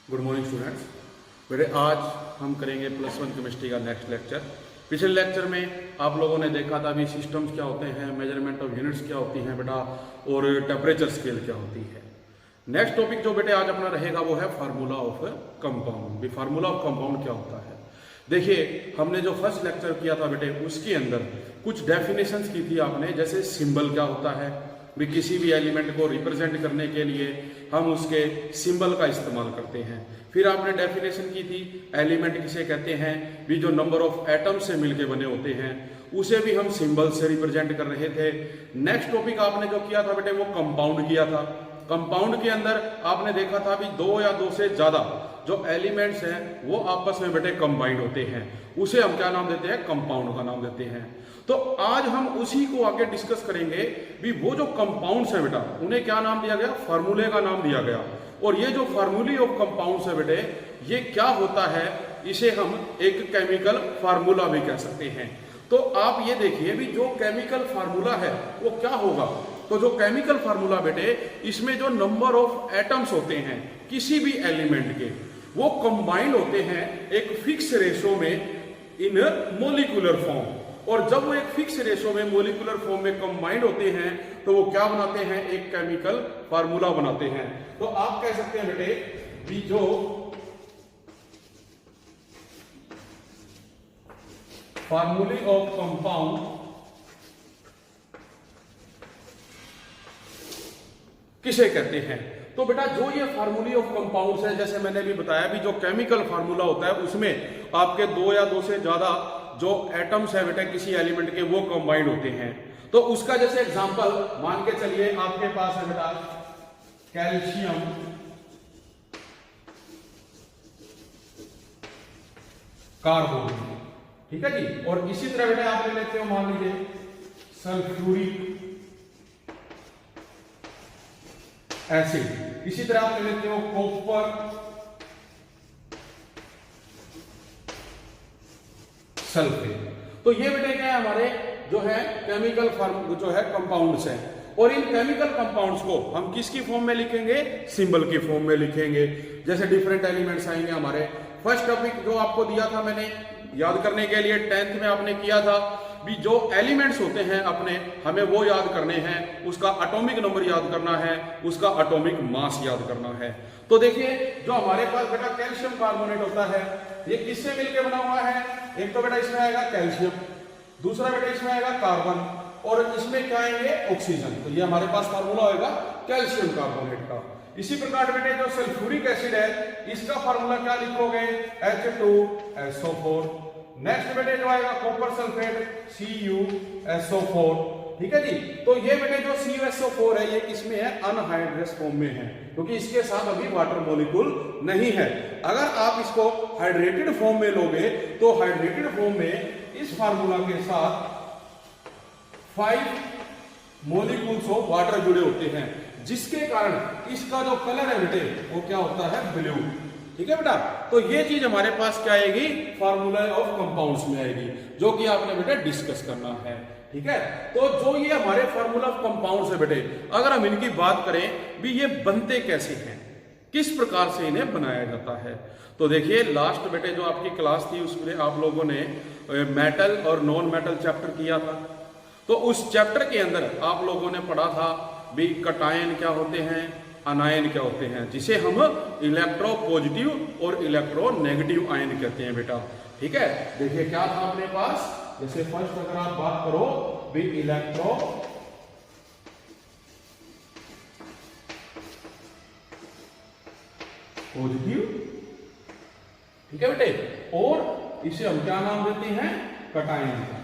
Good morning students. बेटे आज हम करेंगे +1 केमिस्ट्री का नेक्स्ट लेक्चर। पिछले लेक्चर में आप लोगों ने देखा था भी सिस्टम्स क्या होते हैं, मेजरमेंट ऑफ यूनिट्स क्या होती हैं बेटा, और टेम्परेचर स्केल क्या होती है। नेक्स्ट टॉपिक जो बेटे आज अपना रहेगा वो है फार्मूला ऑफ कंपाउंड। भी फार्मूला ऑफ कंपाउंड क्या होता है। देखिए हमने जो फर्स्ट लेक्चर किया था बेटे उसके अंदर कुछ डेफिनेशंस की थी आपने, जैसे सिंबल क्या होता है, भी किसी भी एलिमेंट को रिप्रेजेंट करने के लिए हम उसके सिंबल का इस्तेमाल करते हैं। फिर आपने डेफिनेशन की थी एलिमेंट किसे कहते हैं, भी जो नंबर ऑफ एटम से मिलके बने होते हैं उसे भी हम सिंबल से रिप्रेजेंट कर रहे थे। नेक्स्ट टॉपिक आपने जो किया था बेटे वो कंपाउंड किया था। कंपाउंड के अंदर आपने देखा था भी दो या दो से ज्यादा जो एलिमेंट्स हैं वो आपस में बेटे कंबाइंड होते हैं, उसे हम क्या नाम देते हैं, कंपाउंड का नाम देते हैं। तो आज हम उसी को आगे डिस्कस करेंगे भी वो जो कंपाउंड्स है बेटा उन्हें क्या नाम दिया गया, फार्मूले का नाम दिया गया। और ये जो फार्मूले ऑफ कंपाउंड्स है बेटे ये क्या होता है, इसे हम एक केमिकल फार्मूला भी कह सकते हैं। तो आप ये देखिए भी जो केमिकल फार्मूला है वो क्या होगा। तो जो केमिकल फार्मूला बेटे इसमें जो नंबर ऑफ एटम्स होते हैं किसी भी एलिमेंट के वो कंबाइंड होते हैं एक फिक्स रेशो में इन मोलिकुलर फॉर्म। और जब वो एक फिक्स रेशो में मोलिकुलर फॉर्म में कंबाइंड होते हैं तो वो क्या बनाते हैं, एक केमिकल फार्मूला बनाते हैं। तो आप कह सकते हैं बेटे भी जो फार्मूले ऑफ कंपाउंड किसे कहते हैं। तो बेटा जो ये फार्मूले ऑफ कंपाउंड्स है, जैसे मैंने भी बताया भी जो केमिकल फार्मूला होता है उसमें आपके दो या दो से ज्यादा जो एटम्स है बेटा किसी एलिमेंट के वो कंबाइंड होते हैं। तो उसका जैसे एग्जांपल मान के चलिए आपके पास है बेटा कैल्शियम, कार्बन, ठीक है जी। और इसी तरह बेटा आप ले लेते हो मान लीजिए सल्फ्यूरिक एसिड, इसी तरह आप ले लेते हो कॉपर सल्फेट। तो ये बेटे क्या है हमारे जो है केमिकल फॉर्म जो है कंपाउंड्स हैं। और इन केमिकल कंपाउंड्स को हम किसकी फॉर्म में लिखेंगे, सिंबल की फॉर्म में लिखेंगे। जैसे डिफरेंट एलिमेंट्स आएंगे हमारे। फर्स्ट टॉपिक जो आपको दिया था मैंने याद करने के लिए 10th में आपने किया था भी जो एलिमेंट्स होते हैं अपने हमें वो याद करने हैं, उसका एटॉमिक नंबर याद करना है, उसका एटॉमिक मास याद करना है। तो देखिए जो हमारे पास बेटा कैल्शियम कार्बोनेट होता है ये किससे मिलकर बना हुआ है, एक तो बेटा इसमें आएगा कैल्शियम, दूसरा बेटा इसमें आएगा कार्बन और इसमें क्या आएंगे ऑक्सीजन। तो ये हमारे पास फार्मूला होगा कैल्शियम कार्बोनेट का। इसी प्रकार बेटे जो सल्फ्यूरिक एसिड है इसका फार्मूला क्या लिखोगे, H2SO4। नेक्स्ट बेटे जो आएगा कॉपर सल्फेट CuSO4, ठीक है जी। तो ये बेटे जो CuSO4 है ये किसमें है, अनहाइड्रस फॉर्म में है क्योंकि इसके साथ अभी वाटर मॉलिक्यूल नहीं है। अगर आप इसको हाइड्रेटेड फॉर्म में लोगे तो हाइड्रेटेड फॉर्म में इस फार्मूला के साथ 5 मॉलिक्यूल्स ऑफ वाटर जुड़े होते हैं, जिसके कारण इसका जो कलर है बेटे वो क्या होता है, ब्लू, ठीक है बेटा। तो ये चीज हमारे पास क्या आएगी, फार्मूला ऑफ कंपाउंड्स में आएगी, जो कि आपने बेटा डिस्कस करना है, ठीक है। तो जो ये हमारे फार्मूला ऑफ कंपाउंड्स है बेटे अगर हम इनकी बात करें भी ये बनते कैसे हैं, किस प्रकार से इन्हें बनाया जाता है। तो देखिए लास्ट बेटे जो आपकी क्लास थी उसमें आप लोगों ने मेटल और नॉन मेटल चैप्टर किया था। तो उस चैप्टर के अंदर आप लोगों ने पढ़ा था भी कटायन क्या होते हैं, अनायन क्या होते हैं, जिसे हम इलेक्ट्रो पॉजिटिव और इलेक्ट्रो नेगेटिव आयन कहते हैं बेटा, ठीक है। देखिए क्या था अपने पास, जैसे फर्स्ट अगर आप बात करो भी इलेक्ट्रो पॉजिटिव, ठीक है बेटे, और इसे हम क्या नाम देते हैं, कटायन का।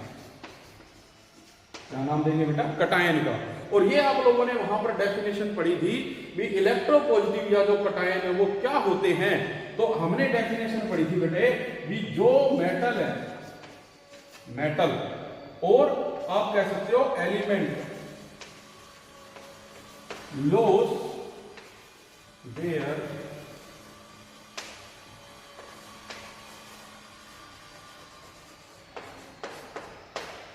क्या नाम देंगे बेटा, कटायन का। और ये आप लोगों ने वहां पर डेफिनेशन पढ़ी थी भी इलेक्ट्रोपॉजिटिव या जो कटायन है वो क्या होते हैं। तो हमने डेफिनेशन पढ़ी थी बेटे भी जो मेटल है, मेटल और आप कह सकते हो element loss their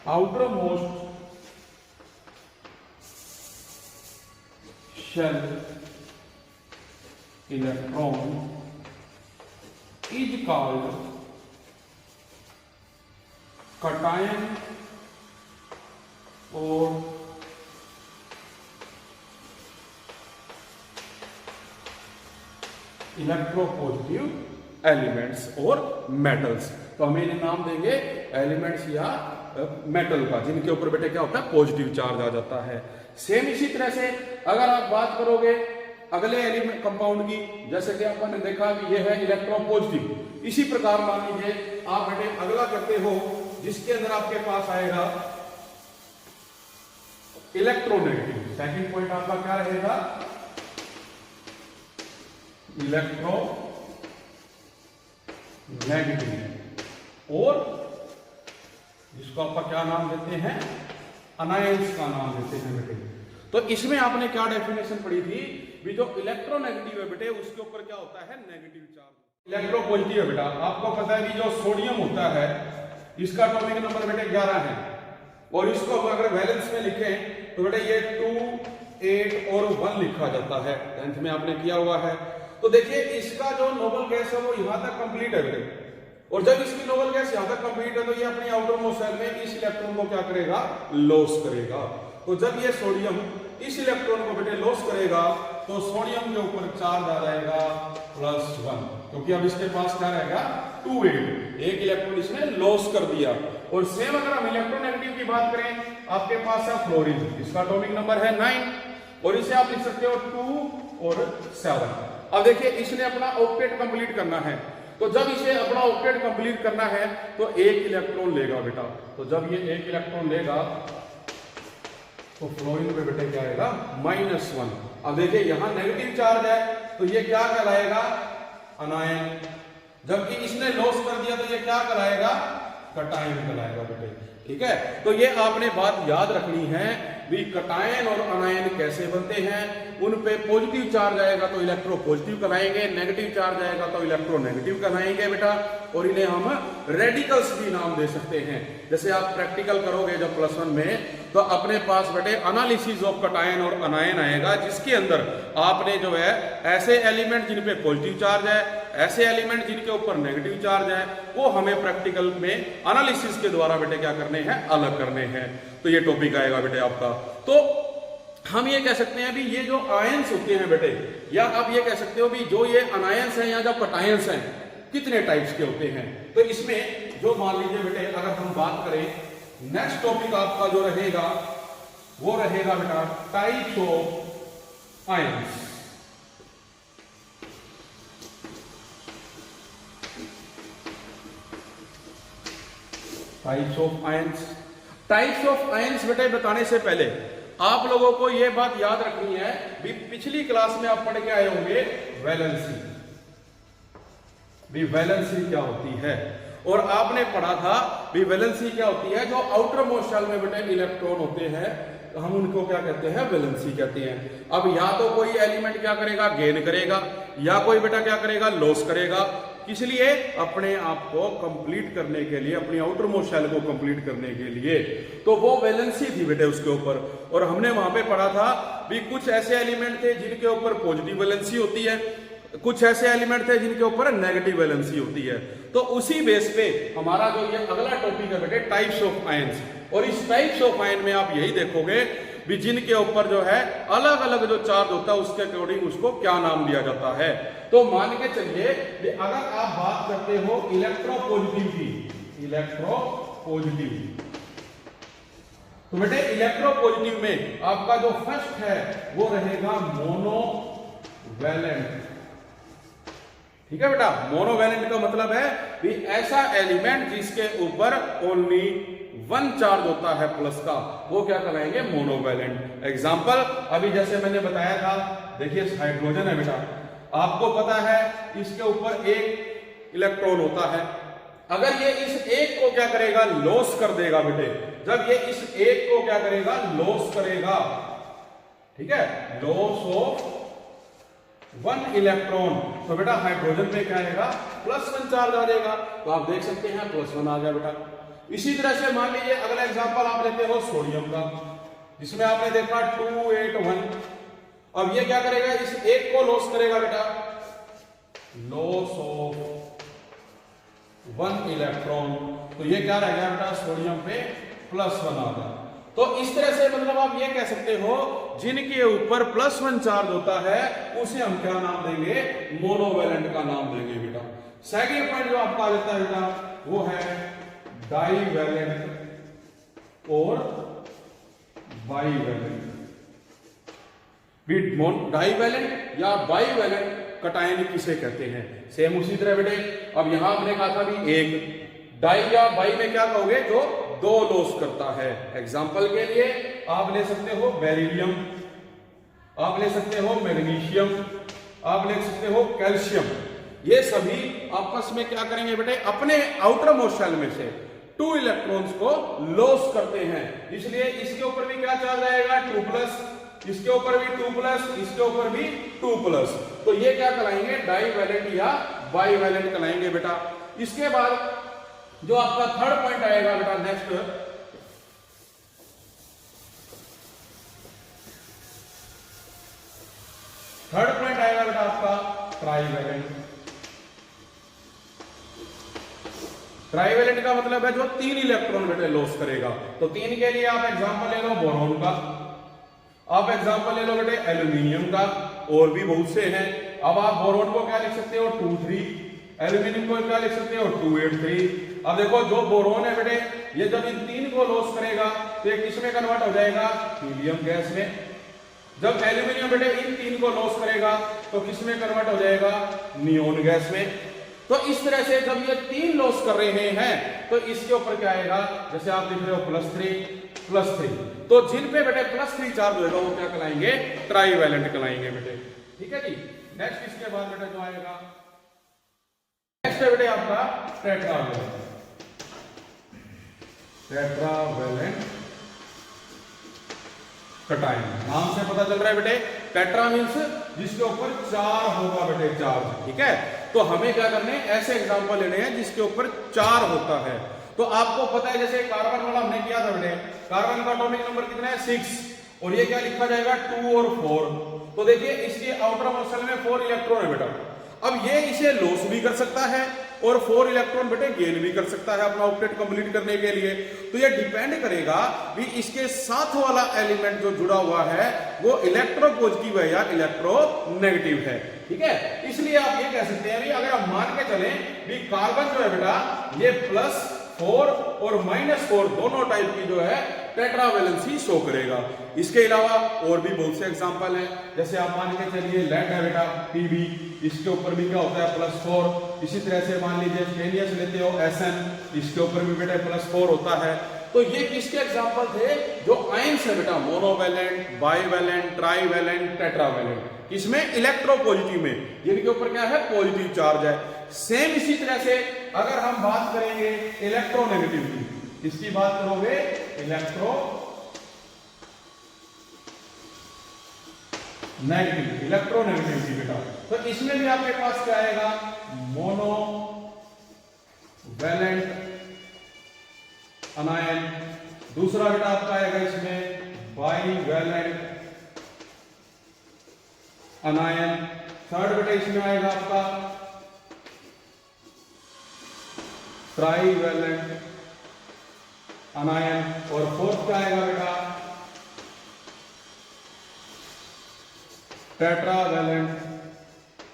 outermost shell electron is called cation और इलेक्ट्रोपॉजिटिव एलिमेंट्स और मेटल्स। तो हम इन्हें नाम देंगे एलिमेंट्स या मेटल का, जिनके ऊपर बेटे क्या होता है, पॉजिटिव चार्ज आ जाता है। सेम इसी तरह से अगर आप बात करोगे अगले एलिमेंट कंपाउंड की, जैसे कि आपने देखा कि ये है इलेक्ट्रोपॉजिटिव, इसी प्रकार मान लीजिए आप बेटे अगला करते हो जिसके अंदर आपके पास आएगा इलेक्ट्रोनेगेटिव। सेकंड पॉइंट आपका क्या रहेगा, इलेक्ट्रो नेगेटिव, और जिसको आप क्या नाम देते हैं, अनायंस का नाम देते हैं बेटे। तो इसमें आपने क्या डेफिनेशन पढ़ी थी, भी जो इलेक्ट्रोनेगेटिव है बेटे उसके ऊपर क्या होता है, नेगेटिव चार्ज। इलेक्ट्रोपॉजिटिव है बेटा, आपको पता है कि जो सोडियम होता है इसका एटॉमिक नंबर बेटे 11 है, और इसको हम अगर वैलेंस में लिखें तो बेटे ये 2, 8 और 1 लिखा जाता है, 10th में आपने किया हुआ है। तो देखिए इसका जो नोबल गैस है वो यहां तक कंप्लीट है बेटे, और जब इसकी नोबल गैस यहां तक कंप्लीट है तो ये अपनी आउटर मोस्ट शेल में इस इलेक्ट्रॉन को क्या करेगा, लॉस करेगा। तो जब ये सोडियम इस इलेक्ट्रॉन को बेटे लॉस करेगा तो सोडियम के ऊपर चार्ज आ जाएगा +1, क्योंकि अब इसके पास क्या रहेगा 2, 8, एक इलेक्ट्रॉन इसने लॉस कर दिया। और सेम अगर हम इलेक्ट्रोनेगेटिव की बात करें, आपके पास है फ्लोरीन, इसका एटॉमिक नंबर है 9, और इसे आप लिख सकते हो 2 और 7। अब देखिए इसने अपना ऑक्टेट कंप्लीट करना है, तो जब इसे अपना ऑक्टेट कंप्लीट करना है तो एक इलेक्ट्रॉन लेगा बेटा। तो जब ये एक इलेक्ट्रॉन लेगा तो फ्लोरीन पे बेटे क्या आएगा, -1। अब देखिए यहां नेगेटिव चार्ज है तो ये क्या कहलाएगा, अनायन। जबकि इसने लॉस कर दिया तो ये क्या कहलाएगा, कटायन कहलाएगा बेटे। ठीक है, तो ये आपने बात याद रखनी है भी कटायन और अनायन कैसे बनते हैं। उन पे पॉजिटिव चार्ज आएगा तो इलेक्ट्रो पॉजिटिव कहलाएंगे, नेगेटिव चार्ज आएगा तो इलेक्ट्रो नेगेटिव कहलाएंगे बेटा। और इन्हें हम रेडिकल्स भी नाम दे सकते हैं। जैसे आप प्रैक्टिकल करोगे जब +1 में, तो अपने पास बेटे एनालिसिस ऑफ कटायन और अनायन आएगा, जिसके अंदर आपने जो है ऐसे एलिमेंट जिन पे पॉजिटिव चार्ज है, ऐसे एलिमेंट जिनके ऊपर नेगेटिव चार्ज है, वो हमें प्रैक्टिकल में एनालिसिस के द्वारा बेटे क्या करने हैं, अलग करने हैं। तो ये टॉपिक आएगा बेटे आपका। तो हम ये कह सकते हैं भी ये जो आयंस होते हैं बेटे, या आप ये कह सकते हो भी जो ये अनायंस हैं या जो कटायंस हैं कितने टाइप्स के होते हैं। तो इसमें जो मान लीजिए बेटे अगर हम बात करें, नेक्स्ट टॉपिक आपका जो रहेगा वो रहेगा बेटा types of ions. Types of ions. Types of ions बेटे बताने से पहले आप लोगों को यह बात याद रखनी है भी पिछली क्लास में आप पढ़ के आए होंगे वैलेंसी, भी वैलेंसी क्या होती है। और आपने पढ़ा था भी वैलेंसी क्या होती है, जो आउटर मोस्ट शेल में बेटे इलेक्ट्रॉन होते हैं हम उनको क्या कहते हैं, वैलेंसी कहते हैं। अब या तो कोई एलिमेंट क्या करेगा, गेन करेगा, या कोई बेटा क्या करेगा, लॉस करेगा। इसलिए अपने आप को कंप्लीट करने के लिए, अपनी आउटर मोस्ट शेल को कंप्लीट करने के लिए, तो वो वैलेंसी थी बेटे उसके ऊपर। और हमने वहां पे पढ़ा था भी कुछ ऐसे एलिमेंट थे जिनके ऊपर पॉजिटिव वैलेंसी होती है, कुछ ऐसे एलिमेंट थे जिनके ऊपर नेगेटिव वैलेंसी होती है। तो उसी बेस पे हमारा जो ये अगला टॉपिक है बेटे टाइप्स ऑफ आयंस। और इस टाइप्स ऑफ आयन में आप यही देखोगे भी जिनके ऊपर जो है अलग अलग जो चार्ज होता है उसके अकॉर्डिंग उसको क्या नाम दिया जाता है। तो मान के चलिए कि अगर आप बात करते हो इलेक्ट्रोपॉजिटिव की, इलेक्ट्रोपॉजिटिव, तो बेटे इलेक्ट्रोपॉजिटिव में आपका जो फर्स्ट है वो रहेगा मोनोवैलेंट। ठीक है बेटा, मोनोवैलेंट का मतलब है कि ऐसा एलिमेंट जिसके ऊपर ओनली 1 चार्ज होता है प्लस का, वो क्या कहलाएंगे, मोनोवैलेंट। एग्जांपल अभी जैसे मैंने बताया था, देखिए हाइड्रोजन है बेटा, आपको पता है इसके ऊपर एक इलेक्ट्रॉन होता है। अगर ये इस एक को क्या करेगा, लॉस कर देगा बेटे। जब ये इस एक को क्या करेगा, लॉस करेगा, ठीक है, लॉस ऑफ 1 इलेक्ट्रॉन, तो बेटा हाइड्रोजन में क्या आएगा, +1 चार्ज आ जाएगा। तो आप देख सकते हैं +1 आ गया बेटा। इसी तरह से मान लीजिए अगला एग्जांपल आप लेते हो सोडियम का, जिसमें आपने देखा 2, 8, 1। अब ये क्या करेगा, इस एक को लॉस करेगा बेटा, लॉस ऑफ 1 इलेक्ट्रॉन। तो ये क्या रह गया बेटा, सोडियम पे +1 आ गया। तो इस तरह से मतलब आप ये कह सकते हो जिनके ऊपर +1 चार्ज होता है उसे हम क्या नाम देंगे, मोनोवैलेंट का नाम देंगे बेटा। सेकंड पॉइंट जो आपका आ जाता है बेटा वो है डाईवैलेंट और बाईवैलेंट। डाईवैलेंट या बाईवैलेंट कटायन किसे कहते हैं, सेम उसी तरह बेटे। अब यहां हमने कहा था भी एक डाई या बाई में क्या कहोगे, जो 2 लॉस करता है। एग्जाम्पल के लिए आप ले सकते हो बेरिलियम, आप ले सकते हो मैग्नीशियम, आप ले सकते हो कैल्शियम। ये सभी आपस में क्या करेंगे बेटे, अपने आउटर मोस्ट शेल में से 2 इलेक्ट्रॉन्स को लॉस करते हैं। इसलिए इसके ऊपर भी क्या चार्ज आएगा, 2+, इसके ऊपर भी 2+, इसके ऊपर भी 2+। तो ये क्या कहलाएंगे, डाईवैलेंट या बाईवैलेंट कहलाएंगे बेटा। इसके बाद जो आपका थर्ड पॉइंट आएगा बेटा, नेक्स्ट थर्ड पॉइंट आएगा बेटा आपका ट्राईवैलेंट। ट्राईवैलेंट का मतलब है जो 3 इलेक्ट्रॉन बेटे लॉस करेगा। तो 3 के लिए आप एग्जांपल ले लो बोरॉन का, आप एग्जांपल ले लो बेटे एल्यूमिनियम का, और भी बहुत से हैं। अब आप बोरॉन को क्या लिख सकते हो, 2,3, एल्यूमिनियम को क्या लिख सकते हो, 2,8,3। अब देखो जो बोरॉन है बेटे, ये जब इन 3 को लॉस करेगा तो ये किस में कन्वर्ट हो जाएगा, हीलियम गैस में। जब एल्यूमिनियम बेटे इन 3 को लॉस करेगा तो किस में कन्वर्ट हो जाएगा, नियोन गैस में। तो इस तरह से जब ये 3 लॉस कर रहे हैं तो इसके ऊपर क्या आएगा, जैसे आप लिख रहे हो +3, तो जिन पे बेटे +3 चार्ज होगा वो क्या कहलाएंगे, ट्राईवैलेंट कहलाएंगे बेटे। ठीक है जी। नेक्स्ट इसके बाद बेटे जो आएगा, नेक्स्ट है बेटे आपका टेट्रावैलेंट। टेट्रावैलेंट कटायन, नाम से पता चल रहा है बेटे, टेट्रा मीन्स जिसके ऊपर 4 होगा बेटे चार्ज। ठीक है, तो हमें क्या करने हैं, ऐसे एग्जांपल लेने हैं जिसके ऊपर 4 होता है। तो आपको पता है जैसे कार्बन वाला हमने किया था बेटे, कार्बन का एटॉमिक नंबर कितना है, 6, और ये क्या लिखा जाएगा, 2 और 4। तो देखिए इसके आउटर मोस्ट शेल में 4 इलेक्ट्रॉन है बेटा। अब ये इसे लॉस भी कर सकता है और 4 इलेक्ट्रॉन बेटे गेन भी कर सकता है अपना ऑक्टेट कंप्लीट करने के लिए। तो ये डिपेंड करेगा भी इसके साथ वाला एलिमेंट जो जुड़ा हुआ है वो इलेक्ट्रो पॉजिटिव है या इलेक्ट्रो नेगेटिव है। ठीक है, इसलिए आप ये कह सकते हैं भी अगर हम मान के चलें भी कार्बन जो है बेटा ये +4 और -4 दोनों टाइप की जो है टेट्रावैलेंसी शो करेगा। इसके अलावा और भी बहुत से एग्जांपल हैं, जैसे आप मान के चलिए लेड है बेटा Pb, इसके ऊपर भी क्या होता है +4। इसी तरह से मान लीजिए स्टेनियस लेते हो Sn, इसके ऊपर भी बेटा +4 होता है। तो ये किसके एग्जांपल थे, जो आयंस है बेटा, मोनोवैलेंट, बाईवैलेंट, ट्राईवैलेंट, टेट्रावैलेंट। किसमें, इलेक्ट्रोपॉजिटिव में, जिनके ऊपर क्या है, पॉजिटिव चार्ज है। सेम इसी तरह से अगर हम बात करेंगे इलेक्ट्रोनेगेटिव की, इसकी बात करोगे इलेक्ट्रो नेगेटिव, इलेक्ट्रोनेगेटिव की बेटा, तो इसमें भी आपके पास क्या आएगा, मोनो वैलेंट अनायन। दूसरा बेटा आपका आएगा इसमें बाईवैलेंट अनायन। थर्ड बेटा इसमें आएगा आपका ट्राईवैलेंट अनायन। और फोर्थ क्या आएगा बेटा, टेट्रावैलेंट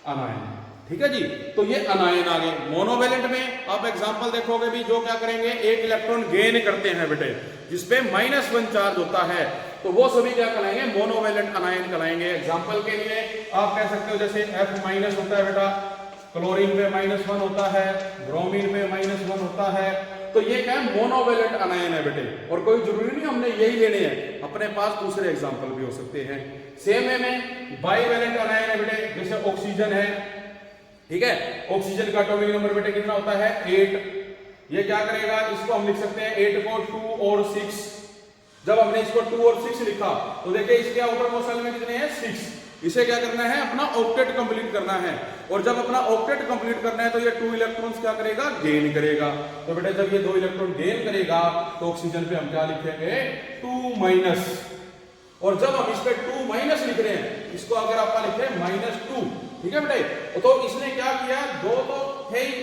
अनायन। ठीक है जी, तो ये अनायन आ गए। मोनोवैलेंट में आप एग्जांपल देखोगे भी, जो क्या करेंगे, एक इलेक्ट्रॉन गेन करते हैं बेटे, जिसपे -1 चार्ज होता है, तो वो सभी क्या कहलाएंगे, मोनोवैलेंट अनायन कहलाएंगे। एग्जांपल के लिए आप कह सकते हो जैसे F- होता है बेटा, क्लोरीन पे -1 होता है, ब्रोमीन पे -1 होता है। तो ये क्या है, मोनोवैलेंट अनायन है बेटे। और कोई जरूरी नहीं हमने यही लेने हैं, अपने पास दूसरे एग्जांपल भी हो सकते हैं। सेम है में बाईवैलेंट अनायन है बेटे, जैसे ऑक्सीजन है। ठीक है, ऑक्सीजन का एटॉमिक नंबर बेटे कितना होता है, 8। ये क्या करेगा, इसको हम लिख सकते हैं 8 को 2 और 6। जब हमने इसको 2 और 6 लिखा तो देखिए इसके आउटर मोस्ट शेल में कितने हैं, 6। इसे क्या करना है, अपना ऑक्टेट कंप्लीट करना है। और जब अपना ऑक्टेट कंप्लीट करना है तो ये 2 इलेक्ट्रॉन्स क्या करेगा, गेन करेगा। तो बेटा जब ये 2 इलेक्ट्रॉन गेन करेगा तो ऑक्सीजन पे हम क्या लिखेंगे, 2-। और जब हम इस पे 2- लिख रहे हैं, इसको अगर आप लिखे -2, ठीक है बेटे, तो इसने क्या किया, 2 तो थे ही,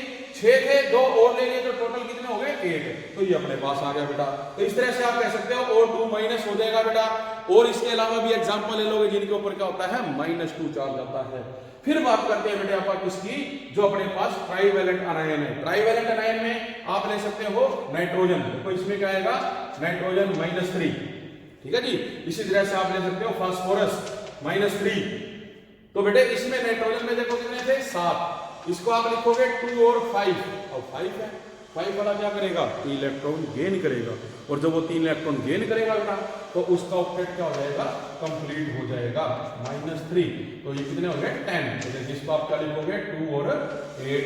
6 थे, 2 और ले लिए तो टोटल कितने हो गए 8। तो ये अपने पास आ गया बेटा। तो इस तरह से आप कह सकते हो और 2 माइनस हो जाएगा बेटा। और इसके अलावा भी एग्जांपल ले लोगे जिनके ऊपर क्या होता है -2 चार्ज आता है। फिर बात करते हैं बेटे आप किसकी, जो अपने पास ट्राइवेलेंट अनायन है। ट्राइवेलेंट अनायन में आप ले सकते हो नाइट्रोजन, तो इसमें क्या आएगा नाइट्रोजन -3, ठीक है जी। इसी तरह से आप ले सकते हो फास्फोरस -3। तो बेटे इसमें नाइट्रोजन में देखो कितने थे 7, इसको आप लिखोगे 2 और 5, और 5 है, 5 वाला क्या करेगा इलेक्ट्रॉन गेन करेगा, और जब वो 3 इलेक्ट्रॉन गेन करेगा बेटा तो उसका ऑक्टेट क्या हो जाएगा कंप्लीट हो जाएगा -3। तो ये कितने हो गए 10, जिसको आप क्या लिखोगे 2 और 8।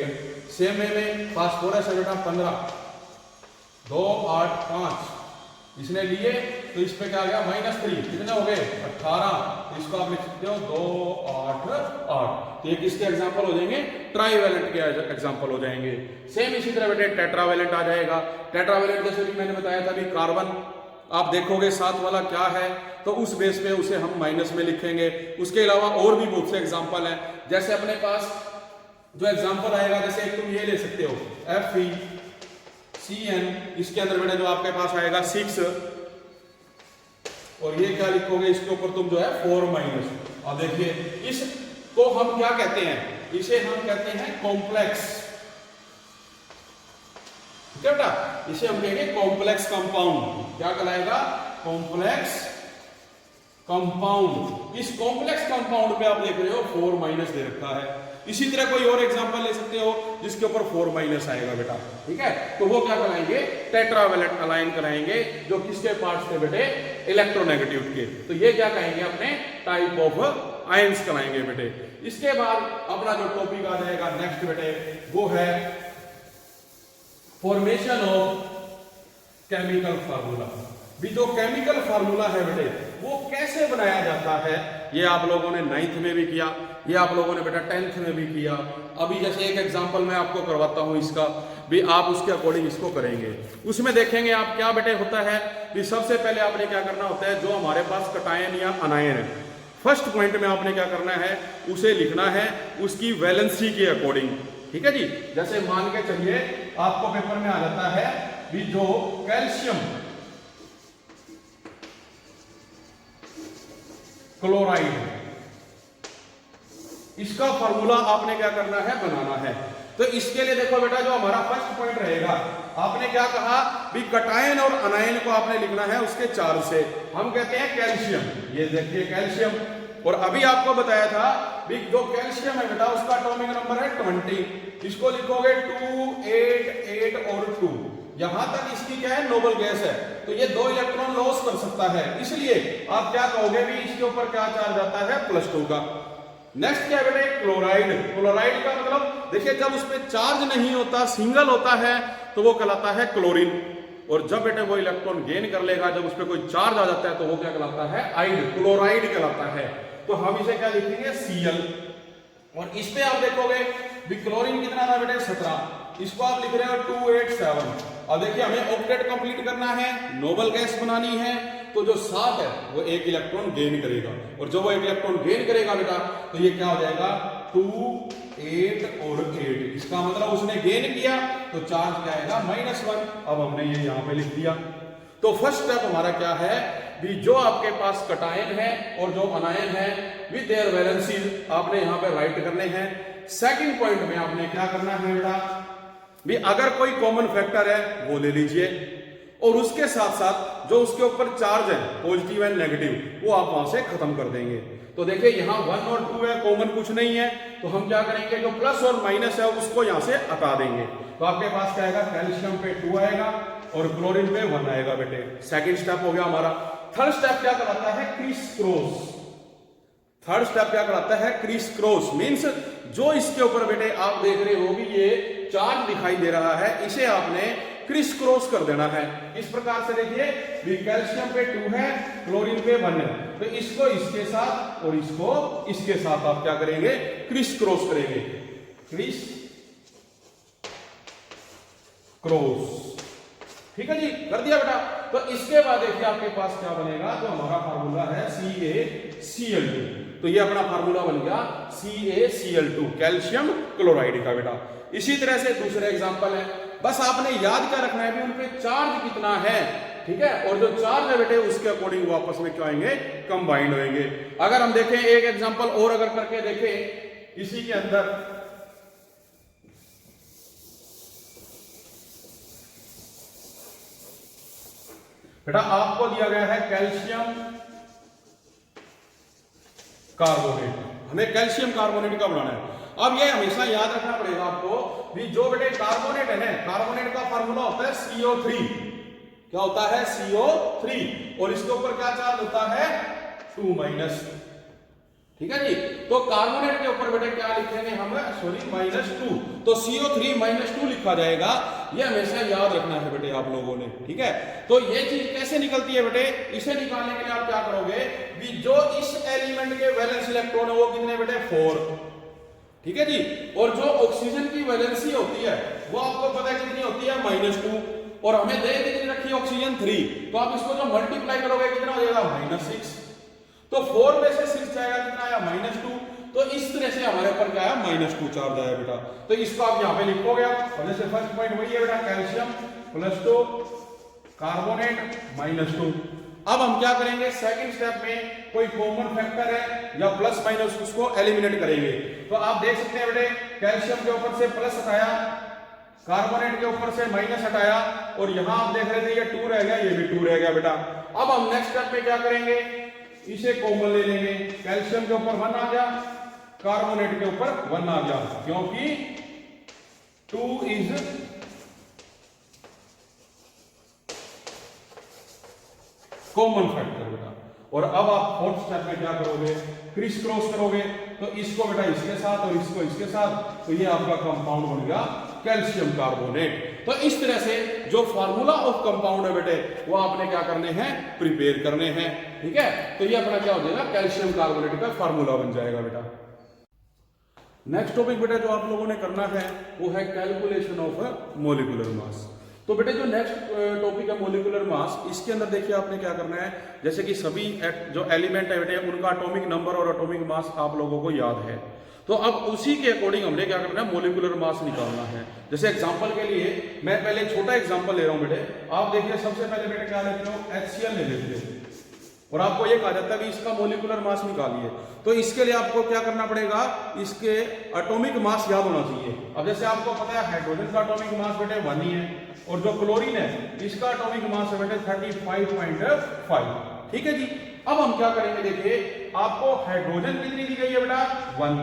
सेम में फास्फोरस है बेटा 15, 2 8 5 इसने लिए तो इस पे क्या आ गया -3, कितने हो गए 18। तो इसको आप लिख सकते हो 2 8 8। तो ये किसके एग्जांपल हो जाएंगे ट्राइवेलेंट के एग्जांपल हो जाएंगे। सेम इसी तरह बेटे टेट्रावेलेंट आ जाएगा। टेट्रावेलेंट जैसे कि मैंने बताया था अभी कार्बन, आप देखोगे 7 वाला क्या है तो उस बेस पे उसे हम माइनस में लिखेंगे। उसके अलावा और भी बहुत से एग्जांपल हैं, जैसे अपने पास जो एग्जांपल आएगा जैसे एक तुम ये ले सकते हो FeCN, इसके अंदर बेटा जो आपके पास आएगा 6, और ये क्या लिखोगे इसके ऊपर तुम जो है 4-। और देखिए इसको हम क्या कहते हैं, इसे हम कहते हैं कॉम्प्लेक्स, ठीक है बेटा, इसे हम कहेंगे कॉम्प्लेक्स कंपाउंड। क्या कहलाएगा कॉम्प्लेक्स कंपाउंड। इस कॉम्प्लेक्स कंपाउंड पे आप देख रहे हो 4- दे रखा है। इसी तरह कोई और एग्जांपल ले सकते हो जिसके ऊपर 4- आएगा बेटा, ठीक है। तो वो क्या कहलाएंगे टेट्रावेलेंट अलाइन कहलाएंगे, जो किसके पार्ट्स थे बेटे इलेक्ट्रोनेगेटिव के। तो ये क्या कहेंगे अपने टाइप ऑफ आयंस कहलाएंगे बेटे। इसके बाद अपना जो टॉपिक आ जाएगा नेक्स्ट बेटे वो है फॉर्मेशन ऑफ केमिकल फार्मूला। भी जो केमिकल फार्मूला है बेटे वो कैसे बनाया जाता है, ये आप लोगों ने 9th में भी किया, ये आप लोगों ने बेटा 10th में भी किया। अभी जैसे एक एग्जांपल मैं आपको करवाता हूं इसका भी, आप उसके अकॉर्डिंग इसको करेंगे। उसमें देखेंगे आप क्या बेटे होता है कि सबसे पहले आपने क्या करना होता है, जो हमारे पास कटायन या अनायन है फर्स्ट पॉइंट में आपने क्या करना है उसे लिखना है उसकी वैलेंसी के अकॉर्डिंग, ठीक है जी। जैसे मान के चलिए आपको पेपर में आ जाता है भी जो कैल्शियम क्लोराइड, इसका फार्मूला आपने क्या करना है बनाना है। तो इसके लिए देखो बेटा जो हमारा फर्स्ट पॉइंट रहेगा, आपने क्या कहा भी कटायन और अनायन को आपने लिखना है उसके चार्ज से। हम कहते हैं कैल्शियम, ये देखिए कैल्शियम, और अभी आपको बताया था भी जो कैल्शियम है बेटा उसका एटॉमिक नंबर है 20, इसको लिखोगे 2 8 8 और 2। यहां तक इसकी क्या है नोबल गैस है, तो ये 2 इलेक्ट्रॉन लॉस कर सकता है, इसलिए आप क्या कहोगे भी इसके ऊपर क्या चार्ज आता है +2 का। नेक्स्ट क्या बेटे क्लोराइड। क्लोराइड का मतलब देखिए जब उस पर चार्ज नहीं होता सिंगल होता है तो वो कहलाता है क्लोरीन, और जब बेटे वो इलेक्ट्रॉन गेन कर लेगा जब उस पर कोई चार्ज आ जाता है तो वो क्या कहलाता है आइड, क्लोराइड कहलाता है। तो हम इसे क्या लिखेंगे Cl, और इस पे आप देखोगे भी क्लोरीन कितना था बेटे 17, इसको आप लिख रहे हो 287। अब देखिए हमें ऑक्टेट कंप्लीट करना है, नोबल गैस बनानी है, तो जो 7 है वो 1 इलेक्ट्रॉन गेन करेगा, और जब वो 1 इलेक्ट्रॉन गेन करेगा बेटा तो ये क्या हो जाएगा 2 8 और 8। इसका मतलब उसने गेन किया तो चार्ज क्या आएगा -1। अब हमने ये यहाँ पे लिख दिया। तो फर्स्ट स्टेप हमारा क्या है भी जो आपके पास कटायन है और जो अनायन है विद देयर वैलेंसीज आपने यहाँ पे राइट करने हैं। सेकंड पॉइंट में आपने क्या करना है बेटा भी अगर कोई कॉमन फैक्टर है वो ले लीजिए, और उसके साथ साथ जो उसके ऊपर चार्ज है पॉजिटिव एंड नेगेटिव वो आप वहां से खत्म कर देंगे। तो देखिए यहाँ 1 और 2 है, कॉमन कुछ नहीं है, तो हम क्या करेंगे जो प्लस और माइनस है उसको यहाँ से हटा देंगे। तो आपके पास क्या आएगा कैल्शियम पे 2 आएगा और क्लोरीन पे 1 आएगा बेटे। सेकंड स्टेप हो गया हमारा। थर्ड स्टेप क्या कहलाता है क्रिस क्रॉस। थर्ड स्टेप क्या कहलाता है क्रिस क्रॉस, मीन्स जो इसके ऊपर बेटे आप देख रहे हो भी ये चार्ज दिखाई दे रहा है, इसे आपने क्रिस क्रॉस कर देना है। इस प्रकार से देखिए कैल्शियम पे 2 है, क्लोरीन पे 1 है, तो इसको इसके साथ और इसको इसके साथ आप क्या करेंगे क्रिस क्रॉस करेंगे, क्रिस क्रॉस, ठीक है जी, कर दिया बेटा। तो इसके बाद देखिए आपके पास क्या बनेगा, तो हमारा फार्मूला है CaCl2। तो ये अपना फार्मूला बन गया CaCl2 कैल्शियम क्लोराइड का बेटा। इसी तरह से दूसरा एग्जांपल है, बस आपने याद क्या रखना है भी उनपे चार्ज कितना है, ठीक है, और जो चार्ज है बेटे उसके अकॉर्डिंग वो आपस में क्या होंगे, कंबाइंड होंगे। अगर हम देखें एक एग्जांपल और अगर करके देखें इसी के अंदर, बेटा आपको दिया गया है कैल्शियम कार्बोनेट, हमें कैल्शियम कार्बोनेट का बनाना है। अब ये हमेशा याद रखना पड़ेगा आपको भी जो बेटे कार्बोनेट है, कार्बोनेट का फार्मूला होता है CO3, क्या होता है CO3, और इसके ऊपर क्या चार्ज होता है 2-, ठीक है जी। तो कार्बोनेट के ऊपर बेटे क्या लिखेंगे हम, सॉरी -2, तो CO3 - 2 लिखा जाएगा। ये हमेशा याद रखना है बेटे आप लोगों ने, ठीक है। तो ये चीज कैसे निकलती है बेटे, इसे निकालने के लिए आप क्या करोगे भी जो इस एलिमेंट के वैलेंस इलेक्ट्रॉन है वो कितने बेटे 4, ठीक है जी, और जो ऑक्सीजन की वैलेंसी होती है वो आपको पता है कितनी होती है -2, और हमें दे कितनी रखी है ऑक्सीजन 3, तो आप इसको जो मल्टीप्लाई करोगे कितना हो जाएगा -6, तो 4 में से 6 जाएगा कितना आया -2, तो इस तरह से हमारे ऊपर क्या आया -2 चार्ज आया बेटा। तो इसको आप यहां पे लिखोगे आप, और जैसे फर्स्ट पॉइंट वही है बेटा कैल्शियम +2 कार्बोनेट -2। अब हम क्या करेंगे सेकंड स्टेप में, कोई कॉमन फैक्टर है या प्लस माइनस उसको एलिमिनेट करेंगे। तो आप देख सकते हैं बेटे कैल्शियम के ऊपर से प्लस हटाया, कार्बोनेट के ऊपर से माइनस हटाया, और यहां आप देख रहे थे ये 2 रह गया, ये भी 2 रह गया बेटा। अब हम नेक्स्ट स्टेप में क्या करेंगे, इसे कॉमन ले लेंगे, कैल्शियम के ऊपर 1 आ गया, कार्बोनेट के ऊपर 1 आ गया, क्योंकि 2 इज कॉमन फैक्टर बेटा। और अब आप फोर्थ स्टेप में क्या करोगे, क्रिस क्रॉस करोगे, तो इसको बेटा इसके साथ और इसको इसके साथ, तो ये आपका कंपाउंड बन गया कैल्शियम कार्बोनेट। तो इस तरह से जो फार्मूला ऑफ कंपाउंड है बेटे वो आपने क्या करने हैं, प्रिपेयर करने हैं, ठीक है। तो ये अपना क्या हो जाएगा, कैल्शियम कार्बोनेट का फार्मूला बन जाएगा बेटा। नेक्स्ट टॉपिक बेटा जो आप लोगों ने करना है वो है कैलकुलेशन ऑफ मोलिकुलर मास। तो बेटे जो नेक्स्ट टॉपिक है मोलिकुलर मास, इसके अंदर देखिए आपने क्या करना है, जैसे कि सभी जो एलिमेंट है बेटे उनका एटॉमिक नंबर और एटॉमिक मास आप लोगों को याद है, तो अब उसी के अकॉर्डिंग हमने क्या करना है, मोलिकुलर मास निकालना है। जैसे एग्जांपल के लिए मैं पहले छोटा एग्जांपल ले रहा हूं बेटे, आप देखिए सबसे पहले बेटे क्या लेते हो, HCl ले लेते हो, और आपको ये कहा जाता है कि इसका मोलिकुलर मास निकालिए। तो इसके लिए आपको क्या करना पड़ेगा, इसके एटॉमिक मास याद होना चाहिए। अब जैसे आपको पता है हाइड्रोजन का एटॉमिक मास बेटे 1 ही है, और जो क्लोरीन है इसका एटॉमिक मास है बेटे 35.5, ठीक है जी। अब हम क्या करेंगे, देखिए आपको हाइड्रोजन कितनी दी गई है बेटा 1,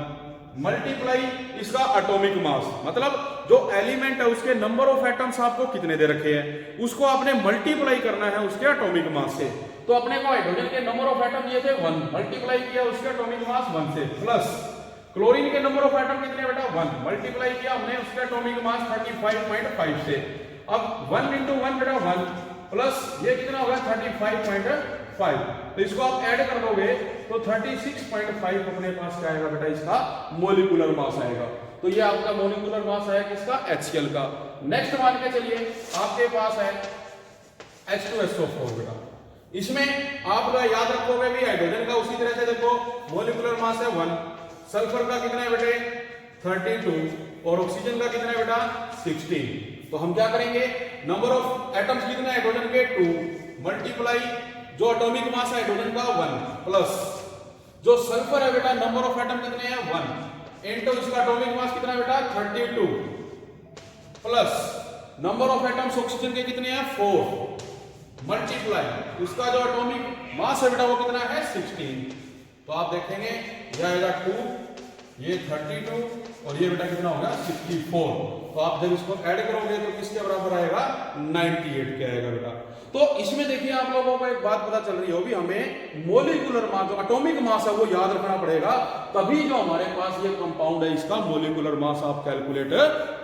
मल्टीप्लाई इसका एटॉमिक मास, मतलब जो एलिमेंट है उसके नंबर ऑफ एटम्स आपको कितने दे रखे हैं उसको आपने मल्टीप्लाई करना है उसके एटॉमिक मास से। तो अपने को हाइड्रोजन के नंबर ऑफ एटम दिए थे 1, मल्टीप्लाई किया उसके एटॉमिक मास 1 से, प्लस क्लोरीन के नंबर ऑफ एटम कितने बेटा 1, मल्टीप्लाई किया हमने उसके एटॉमिक मास 35.5 से। अब 1 × 1 बेटा 1, प्लस ये कितना होगा 35.5, तो इसको आप ऐड कर दोगे तो 36.5 अपने पास क्या आएगा बेटा, इसका मोलिकुलर मास आएगा। तो ये आपका मोलिकुलर मास है किसका, HCl का। नेक्स्ट मान के चलिए आपके पास है H2SO4 बेटा, इसमें आप याद रखोगे भी हाइड्रोजन का उसी तरह से देखो मोलिकुलर मास है 1, सल्फर का कितना है बेटे 32, और ऑक्सीजन का कितना है बेटा 16। तो हम क्या करेंगे, नंबर ऑफ एटम्स कितने हाइड्रोजन के 2, मल्टीप्लाई जो एटॉमिक मास है हाइड्रोजन का 1, प्लस जो सल्फर है बेटा नंबर ऑफ एटम कितने हैं 1, इनटू इसका एटॉमिक मास कितना है बेटा 32, plus number of atoms oxygen के कितने हैं 4, मल्टीप्लाई उसका जो एटॉमिक मास है बेटा वो कितना है 16। तो आप देखेंगे यह आएगा 2, ये 32 और ये बेटा कितना होगा 64। तो आप जब इसको ऐड करोगे तो किसके बराबर आएगा 98 के आएगा बेटा। तो इसमें देखिए आप लोगों को एक बात पता चल रही होगी, हमें मोलिकुलर मास जो एटॉमिक मास है वो याद रखना पड़ेगा, तभी जो हमारे पास ये कंपाउंड है इसका मोलिकुलर मास आप कैलकुलेट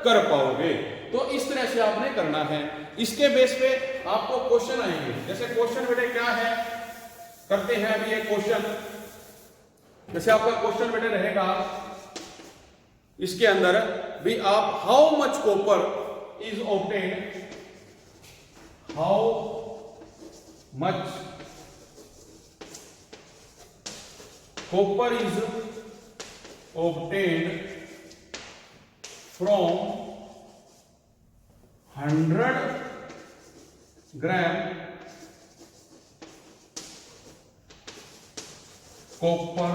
कर पाओगे। तो इस तरह से आपने करना है। इसके बेस पे आपको क्वेश्चन आएंगे, जैसे क्वेश्चन बेटे क्या है करते हैं अभी एक क्वेश्चन, जैसे आपका क्वेश्चन बेटे रहेगा इसके अंदर भी आप how much copper is obtained, how much copper is obtained from 100 gram copper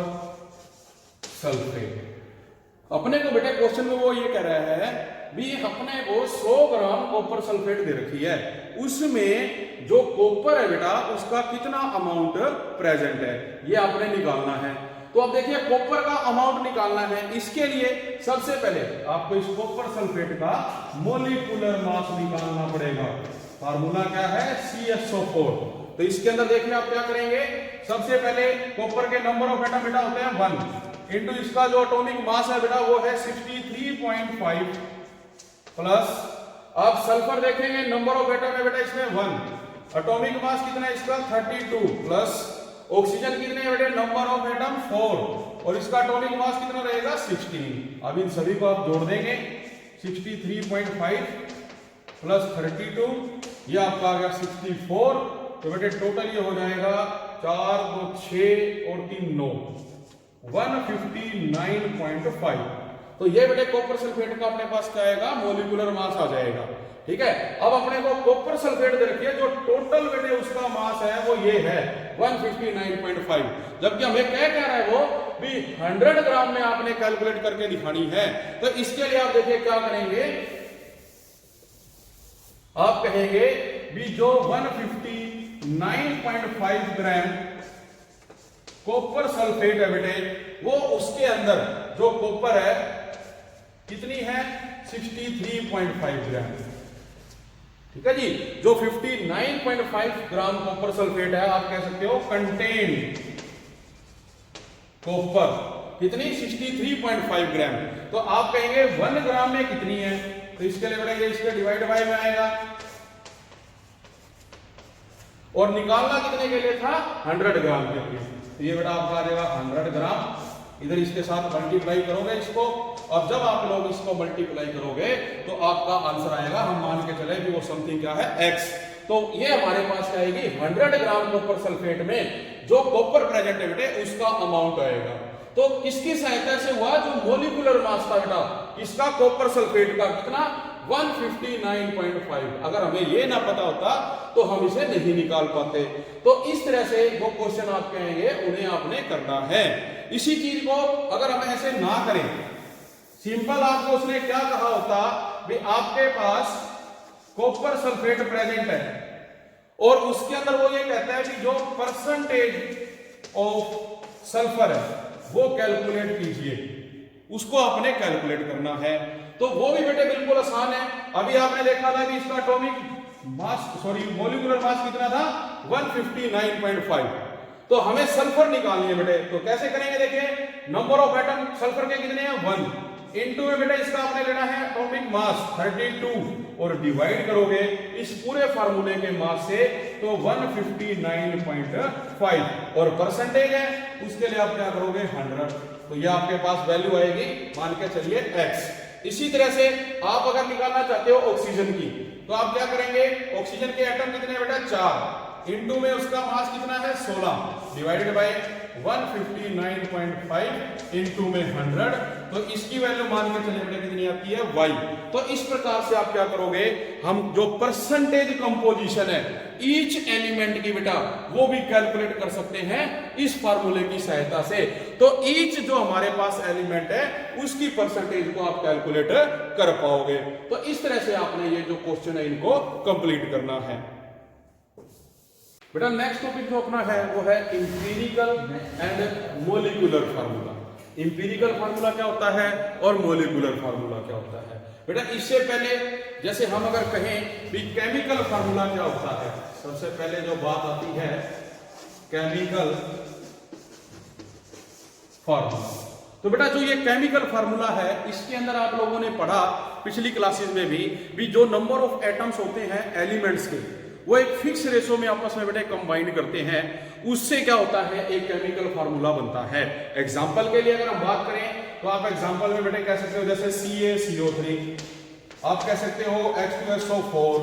sulphate. अपने को बेटा क्वेश्चन में वो ये कह रहा है भी अपने को 100 ग्राम कॉपर सल्फेट दे रखी है, उसमें जो कॉपर है बेटा उसका कितना अमाउंट प्रेजेंट है ये आपने निकालना है। तो अब देखिए कॉपर का अमाउंट निकालना है, इसके लिए सबसे पहले आपको इस कॉपर सल्फेट का मोलिकुलर मास निकालना पड़ेगा। फार्मूला क्या है CSO4। तो इसके अंदर देखिए आप क्या करेंगे, सबसे पहले कॉपर के नंबर ऑफ एटम बेटा होते हैं 1 इंटू इसका जो एटॉमिक मास है बेटा वो है 63.5 प्लस अब सल्फर देखेंगे नंबर ऑफ एटम है बेटा इसमें 1, एटॉमिक मास कितना है इसका 32 प्लस ऑक्सीजन कितने है बेटे नंबर ऑफ एटम 4 और इसका एटॉमिक मास कितना रहेगा 16। अब इन सभी को आप जोड़ देंगे 63.5 प्लस 32 ये आपका आ गया 64। तो बेटे टोटल ये हो जाएगा 4 2 6 और 3 9 159.5। तो ये बेटे कॉपर सल्फेट का अपने पास क्या आएगा मोलिकुलर मास आ जाएगा। ठीक है, अब अपने को कॉपर सल्फेट दे रखिए जो टोटल बेटे उसका मास है वो ये है 159.5, जबकि हमें क्या कह रहा है वो भी 100 ग्राम में आपने कैलकुलेट करके दिखानी है। तो इसके लिए आप देखिए क्या करेंगे, आप कहेंगे भी जो 159.5 ग्राम कॉपर सल्फेट है बेटे वो उसके अंदर जो कॉपर है कितनी है 63.5 ग्राम। ठीक है जी, जो 59.5 ग्राम कॉपर सल्फेट है आप कह सकते हो कंटेन कॉपर कितनी 63.5 ग्राम। तो आप कहेंगे 1 ग्राम में कितनी है, तो इसके लिए बेटा इसके डिवाइड बाय में आएगा और निकालना कितने के लिए था 100 ग्राम के लिए। तो ये बेटा आपका आ जाएगा 100 ग्राम, इधर इसके साथ मल्टीप्लाई करोगे इसको और जब आप लोग इसको मल्टीप्लाई करोगे तो आपका आंसर आएगा, हम मान के चले कि वो समथिंग क्या है x। तो ये हमारे पास क्या आएगी 100 ग्राम कॉपर सल्फेट में जो कॉपर प्रेजेंट है बेटे उसका अमाउंट आएगा। तो किसकी सहायता से हुआ, जो मोलिकुलर मास था बेटा इसका कॉपर सल्फेट का कितना 159.5। अगर हमें ये ना पता होता तो हम इसे नहीं निकाल पाते। तो इस तरह से वो क्वेश्चन आप कहेंगे उन्हें आपने करना है। इसी चीज को अगर हम ऐसे ना करें, सिंपल आपको उसने क्या कहा होता भी आपके पास कॉपर सल्फेट प्रेजेंट है और उसके अंदर वो ये कहता है कि जो परसेंटेज ऑफ सल्फर है वो कैलकुलेट कीजिए, उसको आपने कैलकुलेट करना है। तो वो भी बेटे बिल्कुल आसान है। अभी आपने देखा था कि इसका एटॉमिक मास मोलिकुलर मास कितना था 159.5। तो हमें सल्फर निकालनी है बेटे, तो कैसे करेंगे देखिए, नंबर ऑफ एटम सल्फर के कितने हैं 1 इंटू में बेटे इसका आपने लेना है एटॉमिक मास 32 और डिवाइड करोगे इस पूरे फार्मूले के मास से तो 159.5 और परसेंटेज है उसके लिए आप क्या करोगे 100। तो ये आपके पास वैल्यू आएगी मान के चलिए x। इसी तरह से आप अगर निकालना चाहते हो ऑक्सीजन की तो आप क्या करेंगे, ऑक्सीजन के एटम कितने बेटा 4 इंटू में उसका मास कितना है 16 डिवाइडेड बाय 159.5 इंटू में 100। तो इसकी वैल्यू मान के चलिए बेटा कितनी आती है y। तो इस प्रकार से आप क्या करोगे, हम जो परसेंटेज कंपोजिशन है ईच एलिमेंट की बेटा वो भी कैलकुलेट कर सकते हैं इस फार्मूले की सहायता से। तो ईच जो हमारे पास एलिमेंट है उसकी परसेंटेज को आप कैलकुलेट कर पाओगे। तो इस तरह से आपने ये जो क्वेश्चन है इनको कंप्लीट करना है। बेटा नेक्स्ट टॉपिक जो अपना है वो है empirical and molecular formula. Empirical formula क्या होता है और मोलिकुलर फार्मूला क्या होता है। बेटा इससे पहले जैसे हम अगर कहें भी केमिकल फार्मूला क्या होता है, सबसे पहले जो बात आती है केमिकल फार्मूला। तो बेटा जो ये केमिकल फार्मूला है इसके अंदर आप लोगों ने पढ़ा पिछली क्लासेस में भी जो नंबर ऑफ एटम्स होते हैं एलिमेंट्स के वो एक फिक्स रेशो में आपस में बेटे कंबाइन करते हैं, उससे क्या होता है एक केमिकल फार्मूला बनता है। एग्जांपल के लिए अगर हम बात करें तो आप एग्जांपल में बेटे कह सकते हो जैसे CaCO3, आप कह सकते हो H2SO4,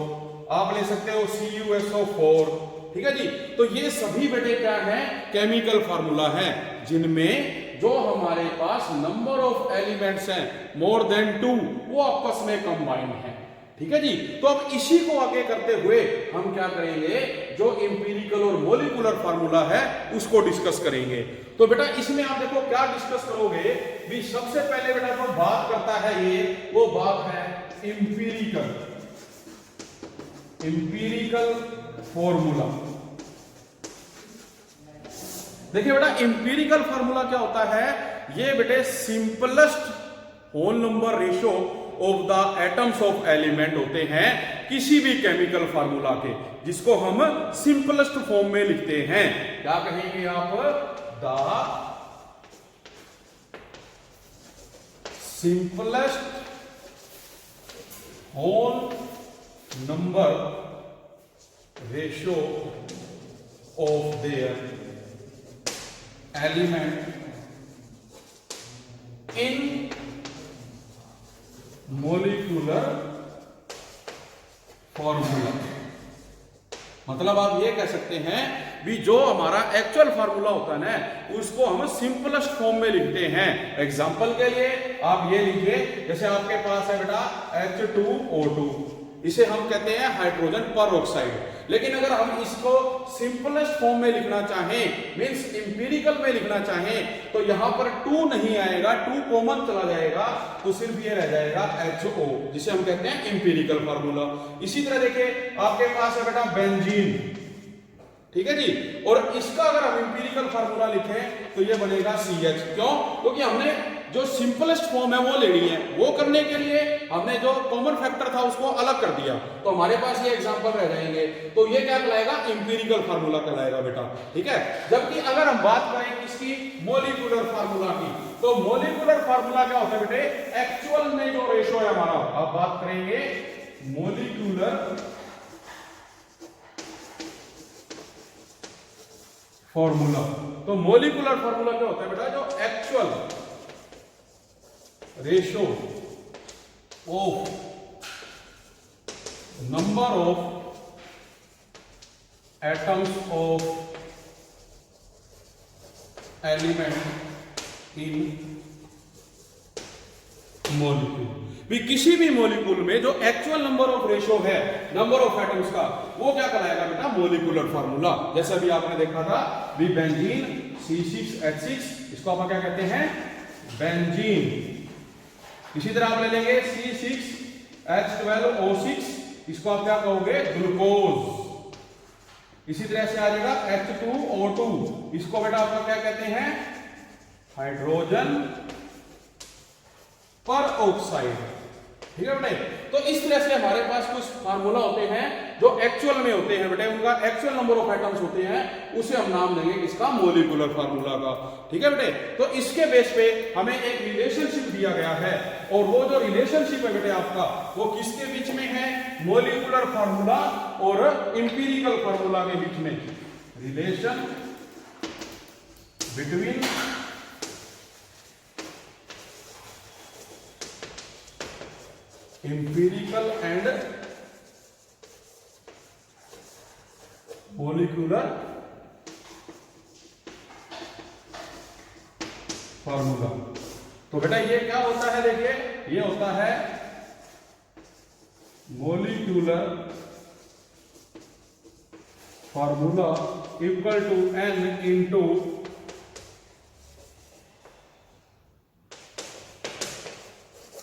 आप ले सकते हो CuSO4। ठीक है जी, तो ये सभी बेटे क्या है केमिकल फार्मूला है जिनमें जो हमारे पास नंबर ऑफ एलिमेंट्स हैं मोर देन 2 वो आपस में कंबाइन है। ठीक है जी। तो अब इसी को आगे करते हुए हम क्या करेंगे, जो इंपीरिकल और मॉलिक्यूलर फार्मूला है उसको डिस्कस करेंगे। तो बेटा इसमें आप देखो क्या डिस्कस करोगे भी, सबसे पहले बेटा जो बात करता है ये वो बात है इंपीरिकल फॉर्मूला। देखिए बेटा इंपीरिकल फार्मूला क्या होता है, ये बेटे simplest whole number ratio of the atoms of element होते हैं किसी भी केमिकल फार्मूला के, जिसको हम सिंपलेस्ट फॉर्म में लिखते हैं। क्या कहेंगे आप, the simplest whole number ratio of their element in molecular formula. मतलब आप ये कह सकते हैं भी जो हमारा एक्चुअल फार्मूला होता है ना उसको हम सिंपलेस्ट फॉर्म में लिखते हैं। एग्जांपल के लिए आप ये लीजिए, जैसे आपके पास है बेटा H2O2, इसे हम कहते हैं हाइड्रोजन पर ऑक्साइड। लेकिन अगर हम इसको सिंपलेस्ट फॉर्म में लिखना चाहें, मींस इंपीरिकल में लिखना चाहें, तो यहां पर 2 नहीं आएगा, 2 कॉमन चला जाएगा, तो सिर्फ ये रह जाएगा HO, जिसे हम कहते हैं इंपीरिकल फार्मूला। इसी तरह देखिए आपके पास है बेटा बेंजीन, ठीक है जी, और इसका अगर हम इंपीरिकल फार्मूला लिखें तो ये बनेगा CH। क्यों? क्योंकि हमने जो सिंपलेस्ट फॉर्म है वो लेनी है, वो करने के लिए हमने जो कॉमन फैक्टर था उसको अलग कर दिया, तो हमारे पास ये एग्जांपल रह जाएंगे। तो ये क्या कहलाएगा, इंपीरिकल फार्मूला कहलाएगा बेटा। ठीक है। जबकि अगर हम बात करें इसकी मॉलिक्यूलर फार्मूला की, तो मॉलिक्यूलर फार्मूला क्या होता है बेटे, एक्चुअल में जो रेशो है हमारा, अब बात करेंगे मॉलिक्यूलर फॉर्मूला। तो मॉलिक्यूलर फार्मूला क्या होता है बेटा, जो actual ratio of number of atoms of element in molecule. भी किसी भी मॉलिक्यूल में जो एक्चुअल नंबर ऑफ रेशो है नंबर ऑफ एटम्स का, वो क्या कहलाएगा बेटा, मॉलिक्यूलर फार्मूला। जैसे अभी आपने देखा था भी बेंजीन C6H6, इसको आप क्या कहते हैं, बेंजीन। इसी तरह आप ले लेंगे C6H12O6, इसको आप क्या कहोगे, ग्लूकोज। इसी तरह से आ जाएगा H2O2, इसको बेटा आप क्या कहते हैं, हाइड्रोजन पर ऑक्साइड। ठीक है बेटे। तो इस तरह से हमारे पास कुछ फार्मूला होते हैं जो एक्चुअल में होते हैं बेटे, उनका एक्चुअल नंबर ऑफ एटम्स होते हैं, उसे हम नाम देंगे इसका मॉलिक्यूलर फार्मूला का। ठीक है बेटे। तो इसके बेस पे हमें एक रिलेशनशिप दिया गया है, और वो जो रिलेशनशिप है बेटे आपका, वो किसके बीच में है, मॉलिक्यूलर फार्मूला और इंपीरिकल फार्मूला के बीच में। Relation between empirical and molecular formula. तो बेटा ये क्या होता है, देखिए ये होता है molecular formula equal to n into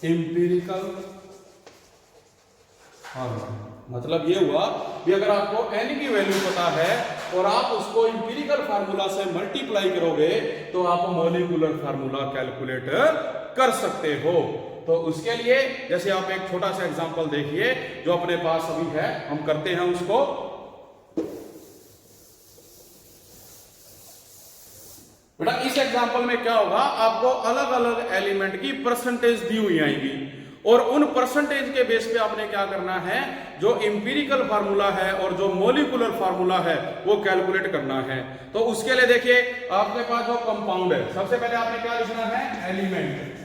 empirical formula. मतलब ये हुआ कि अगर आपको n की वैल्यू पता है और आप उसको इंपीरिकल फार्मूला से मल्टीप्लाई करोगे तो आप मॉलिक्यूलर फार्मूला कैलकुलेट कर सकते हो। तो उसके लिए जैसे आप एक छोटा सा एग्जांपल देखिए जो अपने पास अभी है, हम करते हैं उसको। बेटा इस एग्जांपल में क्या होगा, आपको अलग अलग एलिमेंट की परसेंटेज दी हुई आएगी, और उन परसेंटेज के बेस पे आपने क्या करना है, जो इंपीरिकल फार्मूला है और जो मॉलिक्यूलर फार्मूला है वो कैलकुलेट करना है। तो उसके लिए देखिए आपके पास जो कंपाउंड है, सबसे पहले आपने क्या लिखना है, एलिमेंट।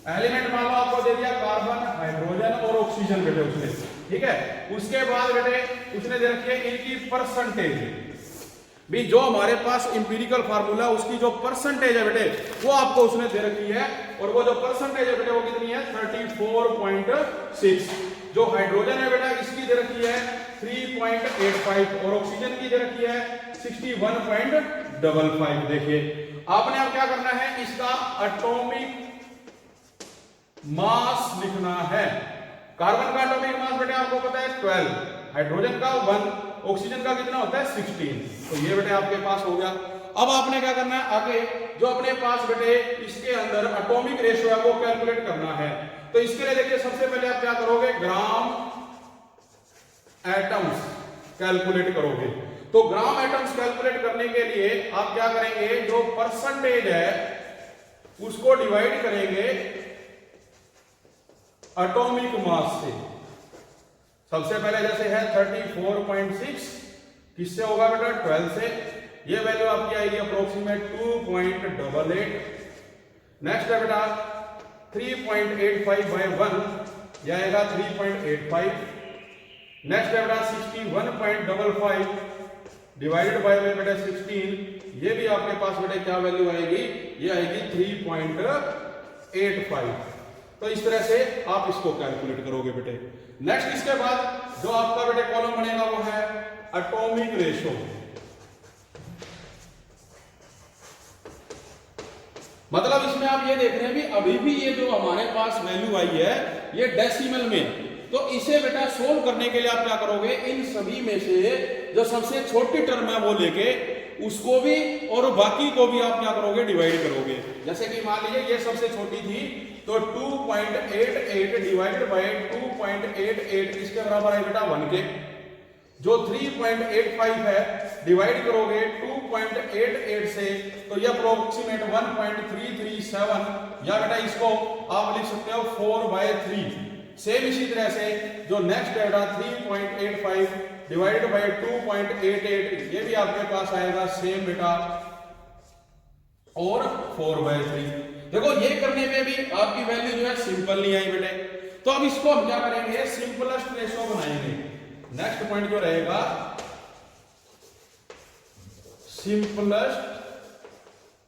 एलिमेंट मान लो आपको दे दिया कार्बन, हाइड्रोजन और ऑक्सीजन बेटे उसने, ठीक है। उसके बाद बेटे उसने दे रखी है इनकी परसेंटेज, भी जो हमारे पास इंपीरिकल फार्मूला उसकी जो परसेंटेज है बेटे वो आपको उसने दे रखी है, और वो जो परसेंटेज है बेटे वो कितनी है 34.6। जो हाइड्रोजन है बेटा इसकी दे रखी है 3.85 और ऑक्सीजन की दे रखी है 61.55। देखिए आपने अब क्या करना है, इसका एटॉमिक मास लिखना है। कार्बन का एटॉमिक मास बेटे आपको पता है 12, हाइड्रोजन का 1, ऑक्सीजन का कितना होता है 16। तो ये बेटे आपके पास हो गया। अब आपने क्या करना है, आगे जो अपने पास बेटे इसके अंदर एटॉमिक रेशियो है वो कैलकुलेट करना है। तो इसके लिए देखिए सबसे पहले आप क्या करोगे, ग्राम एटम्स कैलकुलेट करोगे। तो ग्राम एटम्स कैलकुलेट करने के लिए आप क्या करेंगे, जो परसेंटेज है उसको डिवाइड करेंगे एटॉमिक मास से। सबसे पहले जैसे है 34.6 किससे होगा बेटा 12 से, ये वैल्यू आपकी आएगी अप्रोक्सीमेट 2.88। नेक्स्ट है बेटा 3.85 बाय 1, यह आएगा 3.85। नेक्स्ट है बेटा 61.55 डिवाइडेड बाय बेटा 16, ये भी आपके पास बेटे क्या वैल्यू आएगी, ये आएगी 3.85। तो इस तरह से आप इसको कैलकुलेट करोगे बेटे। नेक्स्ट इसके बाद जो आपका बेटे कॉलम बनेगा वो है एटॉमिक रेशियो। मतलब इसमें आप ये देख रहे हैं भी अभी भी ये जो हमारे पास वैल्यू आई है ये डेसिमल में, तो इसे बेटा सोल्व करने के लिए आप क्या करोगे, इन सभी में से जो सबसे छोटी टर्म है वो लेके उसको भी और बाकी को भी आप क्या करोगे, डिवाइड करोगे। जैसे कि मान लीजिए ये सबसे छोटी थी तो 2.88 डिवाइडेड बाय 2.88 इसके बराबर है बेटा 1 के। जो 3.85 है डिवाइड करोगे 2.88 से तो ये अप्रोक्सीमेट 1.337, या बेटा इसको आप लिख सकते हो 4/3। सेम इसी तरह से जो नेक्स्ट है बेटा 3.85 डिवाइडेड बाय 2.88, ये भी आपके पास आएगा सेम बेटा और 4/3। देखो ये करने में भी आपकी वैल्यू जो है सिंपल नहीं आई बेटे, तो अब इसको हम क्या करेंगे, सिंपलेस्ट रेशियो बनाएंगे। नेक्स्ट पॉइंट जो रहेगा सिंपलेस्ट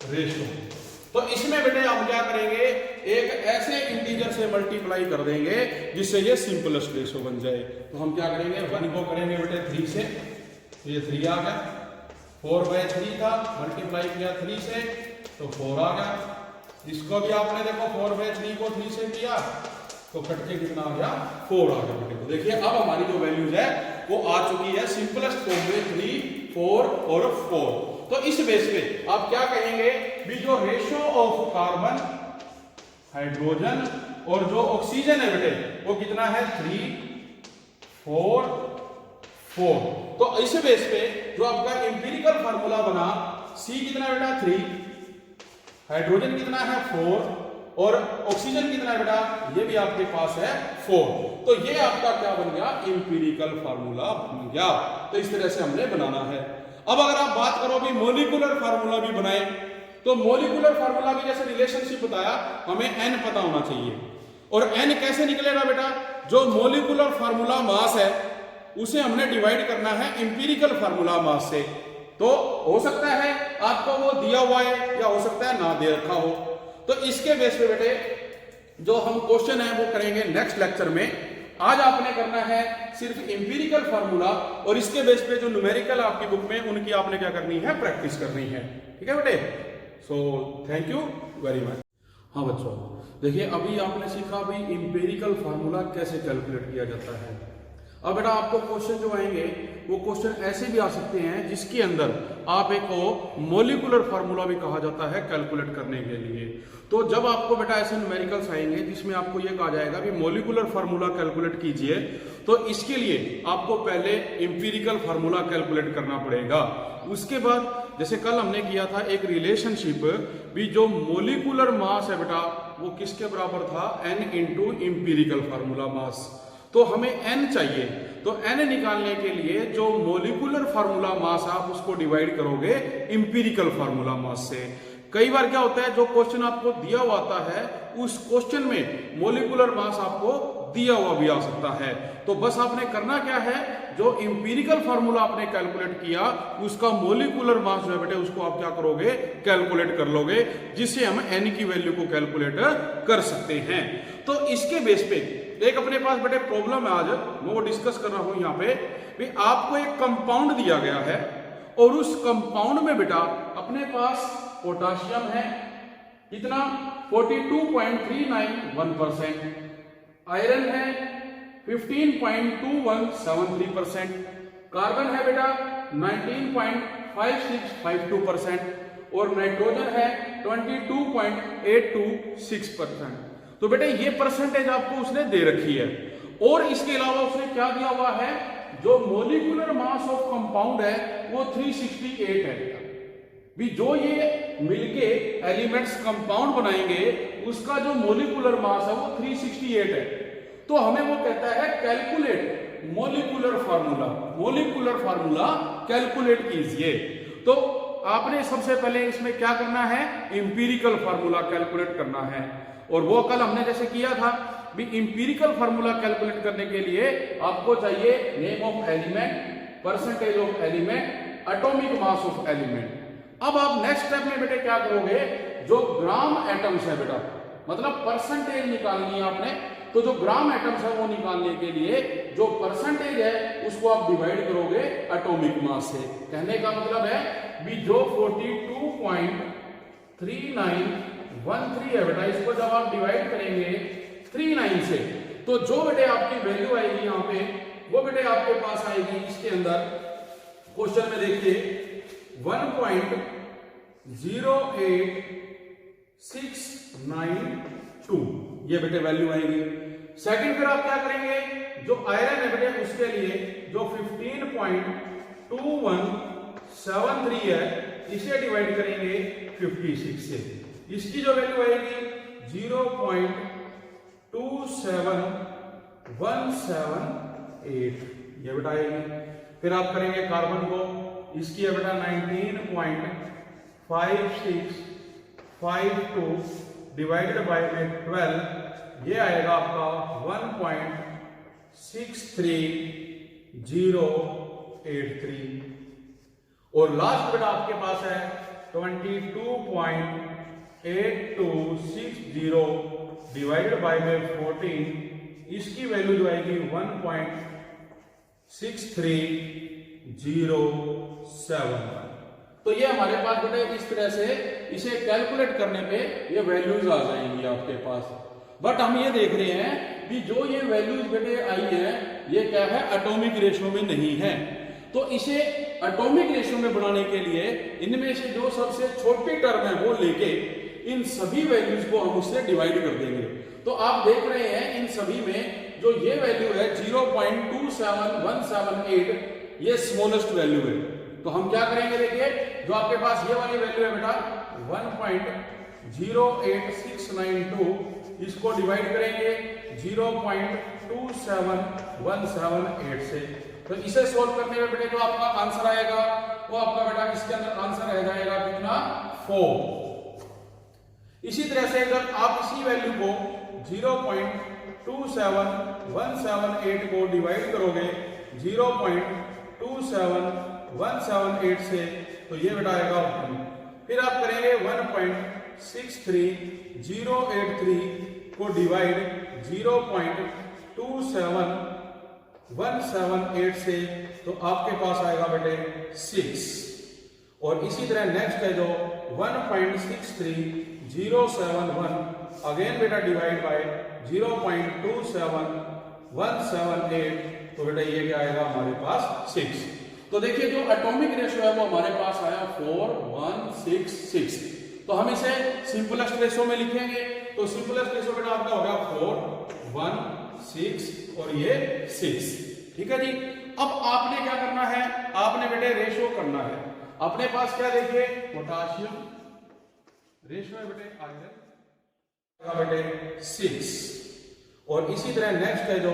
रेशियो, तो इसमें बेटे हम क्या करेंगे, एक ऐसे इंटीजर से मल्टीप्लाई कर देंगे जिससे ये सिंपलेस्ट रेशियो बन जाए। तो हम क्या करेंगे, 1 को करेंगे बेटे 3 से, तो ये 3 आ गया, 4/3 था मल्टीप्लाई किया 3 से तो 4 आ गया। इसको भी आपने देखो 4/3 को 3 से किया तो कट के कितना आ गया, 4 आ गया बेटे। तो देखिए अब हमारी जो वैल्यूज है वो आ चुकी है सिंपलेस्ट फॉर्म में 3, 4 और 4। तो इस बेस पे आप क्या कहेंगे भी जो रेशियो ऑफ कार्बन, हाइड्रोजन और जो ऑक्सीजन है बेटे वो कितना है 3, 4, 4। तो इस बेस पे जो आपका इंपीरिकल फार्मूला बना, C कितना बेटा 3, हाइड्रोजन कितना है 4 और ऑक्सीजन कितना है बेटा, ये भी आपके पास है 4। तो ये आपका क्या बन गया, इंपीरिकल फार्मूला बन गया। तो इस तरह से हमने बनाना है। अब अगर आप बात करो भी मोलिकुलर फार्मूला भी बनाए, तो मोलिकुलर फार्मूला भी जैसे रिलेशनशिप बताया हमें n पता होना चाहिए। और n कैसे निकलेगा बेटा, जो मोलिकुलर फार्मूला मास है उसे हमने डिवाइड करना है इंपीरिकल फार्मूला मास से। तो हो सकता है आपको वो दिया हुआ है या हो सकता है ना दे रखा हो। तो इसके बेस पे बेटे जो हम क्वेश्चन है वो करेंगे नेक्स्ट लेक्चर में। आज आपने करना है सिर्फ इंपीरिकल फार्मूला, और इसके बेस पे जो न्यूमेरिकल आपकी बुक में उनकी आपने क्या करनी है, प्रैक्टिस करनी है। ठीक है बेटे, so thank you very much. हाँ बच्चों देखिए अभी आपने सीखा भी इंपीरिकल फार्मूला कैसे कैलकुलेट किया जाता है। अब बेटा आपको क्वेश्चन जो आएंगे वो क्वेश्चन ऐसे भी आ सकते हैं जिसके अंदर आप एक को मोलिकुलर फार्मूला भी कहा जाता है कैलकुलेट करने के लिए। तो जब आपको बेटा ऐसे न्यूमेरिकल्स आएंगे जिसमें आपको ये कहा जाएगा कि मोलिकुलर फार्मूला कैलकुलेट कीजिए, तो इसके लिए आपको पहले इंपीरिकल फार्मूला कैलकुलेट करना पड़ेगा। उसके बाद जैसे कल हमने किया था एक रिलेशनशिप भी, जो मोलिकुलर मास है बेटा वो किसके बराबर था, n into empirical formula mass. तो हमें n चाहिए, तो n निकालने के लिए जो मोलिकुलर फार्मूला मास आप उसको डिवाइड करोगे इंपीरिकल फार्मूला मास से। कई बार क्या होता है जो क्वेश्चन आपको दिया हुआ आता है उस क्वेश्चन में मोलिकुलर मास आपको दिया हुआ भी आ सकता है। तो बस आपने करना क्या है, जो इंपीरिकल फार्मूला आपने कैलकुलेट किया उसका मोलिकुलर मास जो है बेटे उसको आप क्या करोगे, कैलकुलेट कर लोगे, जिससे हम n की वैल्यू को कैलकुलेट कर सकते हैं। तो इसके बेस पे एक अपने पास बेटे प्रॉब्लम है, आज मैं वो डिस्कस कर रहा हूं यहाँ पे भी। आपको एक कंपाउंड दिया गया है और उस कंपाउंड में बेटा अपने पास पोटाशियम है कितना 42.391%, आयरन है 15.2173%, कार्बन है बेटा 19.5652% और नाइट्रोजन है 22.826%। तो बेटे ये परसेंटेज आपको उसने दे रखी है। और इसके अलावा उसने क्या दिया हुआ है, जो मोलिकुलर मास ऑफ कंपाउंड है वो 368 है भी। जो ये मिलके एलिमेंट्स कंपाउंड बनाएंगे उसका जो मोलिकुलर मास है वो 368 है। तो हमें वो कहता है calculate molecular formula, molecular formula calculate कीजिए। तो आपने सबसे पहले इसमें क्या करना है, इंपीरिकल फार्मूला कैलकुलेट करना है। और वो कल हमने जैसे किया था भी, इंपीरिकल फार्मूला कैलकुलेट करने के लिए आपको चाहिए name of element, percentage of element, atomic mass of element. अब आप नेक्स्ट स्टेप में बेटे क्या करोगे, जो ग्राम एटम्स है बेटा, मतलब परसेंटेज निकालनी है आपने। तो जो ग्राम एटम्स है वो निकालने के लिए जो परसेंटेज है उसको आप डिवाइड करोगे एटॉमिक मास से। कहने का मतलब है भी जो 42.3913 है बेटा, इसको जब आप डिवाइड करेंगे 39 से, तो जो बेटे आपकी वैल्यू आएगी यहाँ पे वो बेटे आपके पास आएगी इसके अंदर क्वेश्चन में देखिए 1.08692 ये बेटे वैल्यू आएगी। सेकंड फिर आप क्या करेंगे, जो आयरन है बेटे उसके लिए जो 15.2173 है इसे डिवाइड करेंगे 56 से, इसकी जो वैल्यू आएगी 0.27178 ये बेटा आएगी। फिर आप करेंगे कार्बन को, इसकी है बेटा 19.5652 डिवाइडेड बाय में 12, ये आएगा आपका 1.63083। और लास्ट बेटा आपके पास है 22.8260 डिवाइडेड बाय में 14, इसकी वैल्यू जो आएगी 1.6307। तो ये हमारे पास बेटा इस तरह से इसे कैलकुलेट करने पे ये वैल्यूज आ जाएंगी आपके पास। बट हम ये देख रहे हैं कि जो ये वैल्यूज बेटे आई है ये क्या है, एटॉमिक रेशियो में नहीं है। तो इसे एटॉमिक रेशियो में बनाने के लिए इनमें से जो सबसे छोटी टर्म है वो लेके इन सभी वैल्यूज को हम उससे डिवाइड कर देंगे। तो आप देख रहे हैं इन सभी में जो ये वैल्यू है 0.27178 ये स्मॉलेस्ट वैल्यू है। तो हम क्या करेंगे, देखिए जो आपके पास ये वाली वैल्यू है बेटा 1.08692, इसको डिवाइड करेंगे 0.27178 से। तो इसे सोल्व करने में बेटे जो आपका आंसर आएगा वो आपका बेटा इसके अंदर आंसर रह जाएगा कितना 4। इसी तरह से अगर आप इसी वैल्यू को 0.27178 को डिवाइड करोगे 0.27178 से, तो ये बेटा आएगा 1। फिर आप करेंगे 1.63083 को डिवाइड 0.27178 से, तो आपके पास आएगा बेटे 6। और इसी तरह नेक्स्ट है जो 1.63071 अगेन बेटा डिवाइड बाय 0.27178, तो बेटा ये क्या आएगा हमारे पास 6। तो देखिए जो एटॉमिक रेशियो है वो हमारे पास आया 4166। तो हम इसे सिंपलेस्ट रेशियो में लिखेंगे। तो सिंपलेस्ट रेशियो बेटा आपका हो गया 4 1 6 और ये 6। ठीक है जी। अब आपने क्या करना है, आपने बेटे रेशियो करना है। अपने पास क्या देखिए पोटाशियम रेशियो है बेटे आयरन बेटे 6। और इसी तरह नेक्स्ट है जो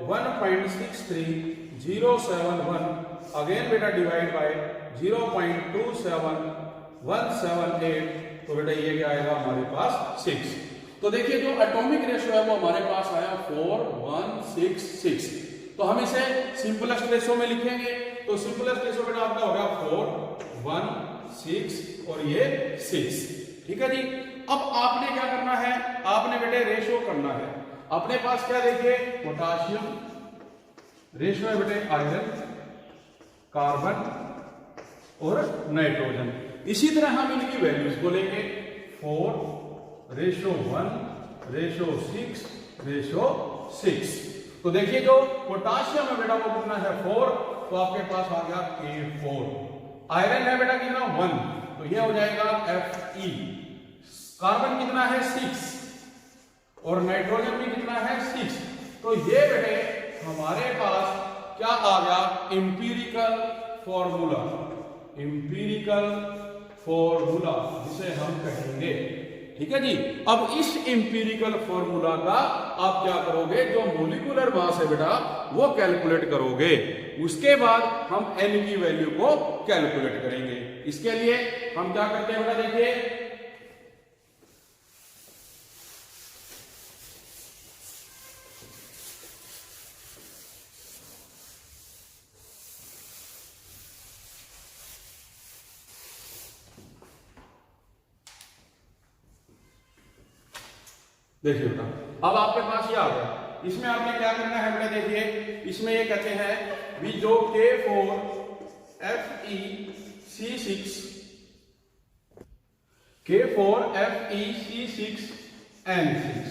1.63071 अगेन बेटा डिवाइड बाय 0.27178, तो बेटा ये क्या आएगा हमारे पास 6। तो देखिए जो एटॉमिक रेशियो है वो हमारे पास आया 4:1:6:6। तो हम इसे सिंपलेस्ट रेशियो में लिखेंगे। तो सिंपलेस्ट रेशियो बेटा आपका होगा 4:1:6 और ये 6। ठीक है जी। अब आपने क्या करना है, आपने बेटे रेशियो करना है। अपने पास क्या देखिए, पोटाशियम रेशियो है बेटे आयरन, कार्बन और नाइट्रोजन। इसी तरह हम इनकी वैल्यूज को लेंगे 4:1:6:6। तो देखिए जो पोटाशियम है बेटा वो कितना है 4, तो आपके पास आ गया K4। आयरन है बेटा कितना 1, तो ये हो जाएगा Fe। कार्बन कितना है 6 और नाइट्रोजन भी कितना है 6। तो ये बेटे हमारे पास क्या आ गया, एम्पिरिकल फॉर्मूला। एम्पिरिकल फॉर्मूला जिसे हम कहेंगे। ठीक है जी। अब इस एम्पिरिकल फॉर्मूला का आप क्या करोगे, जो मोलिकुलर मास है बेटा वो कैलकुलेट करोगे। उसके बाद हम n की वैल्यू को कैलकुलेट करेंगे। इसके लिए हम क्या करते हैं बेटा, देखिए देखिए बेटा अब आपके पास ये आ गया। इसमें आपने क्या करना है बेटा, देखिए इसमें ये कहते हैं भी जो K4FeC6 K4FeC6N6।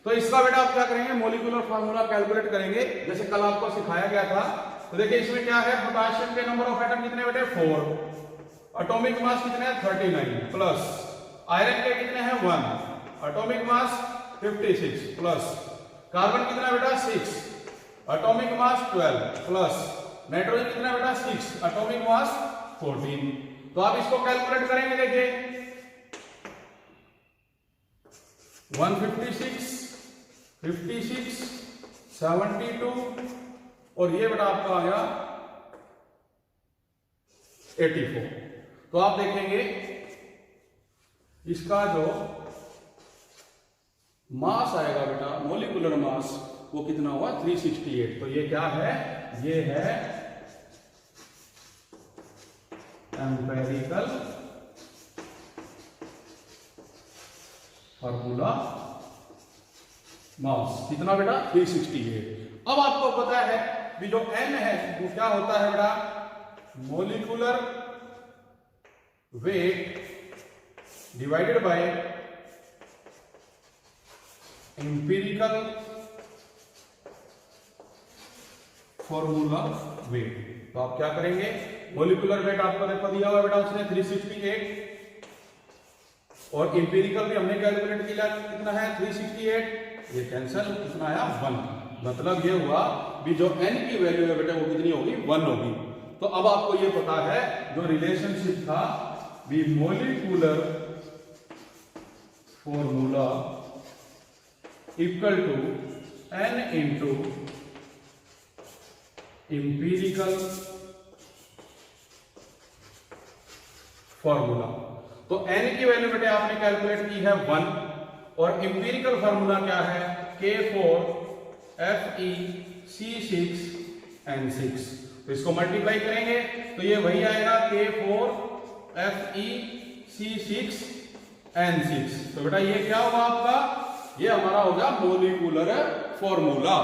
तो इसका बेटा आप क्या करेंगे, मोलिकुलर फार्मूला कैलकुलेट करेंगे जैसे कल आपको सिखाया गया था। तो देखिए इसमें क्या है, पोटाशियम के नंबर ऑफ एटम कितने बेटे 4, एटॉमिक मास कितने हैं 39 प्लस आयरन के कितने हैं 1, एटॉमिक मास 56 प्लस कार्बन कितना बेटा 6, एटॉमिक मास 12 प्लस नाइट्रोजन कितना बेटा 6, एटॉमिक मास 14। तो आप इसको कैलकुलेट करेंगे, देखिए 156, 56, 72 और ये बेटा आपका आ गया 84। तो आप देखेंगे इसका जो मास आएगा बेटा, मोलिकुलर मास, वो कितना हुआ 368। तो ये क्या है, ये है एम्पिरिकल फॉर्मूला मास कितना बेटा 368। अब आपको पता है कि जो n है वो क्या होता है बेटा, molecular weight divided by empirical formula wait. तो आप क्या करेंगे, मोलिकुलर वेट आपको देखो दिया हुआ बेटा उसने 368 और एम्पिरिकल भी हमने कैलकुलेट किया कितना है 368, ये कैंसिल कितना आया 1। मतलब ये हुआ भी जो n की वैल्यू है बेटा वो कितनी होगी 1 होगी। तो अब आपको ये पता है जो रिलेशनशिप था भी molecular formula equal to n into empirical formula. तो n की वैल्यू बेटे आपने कैलकुलेट की है 1 और एम्पिरिकल फॉर्मूला क्या है K4FeC6N6। तो इसको मल्टीप्लाई करेंगे तो ये वही आएगा K4FeC6N6। तो बेटा ये क्या होगा आपका, ये हमारा होगा मोलिकुलर फॉर्मूला।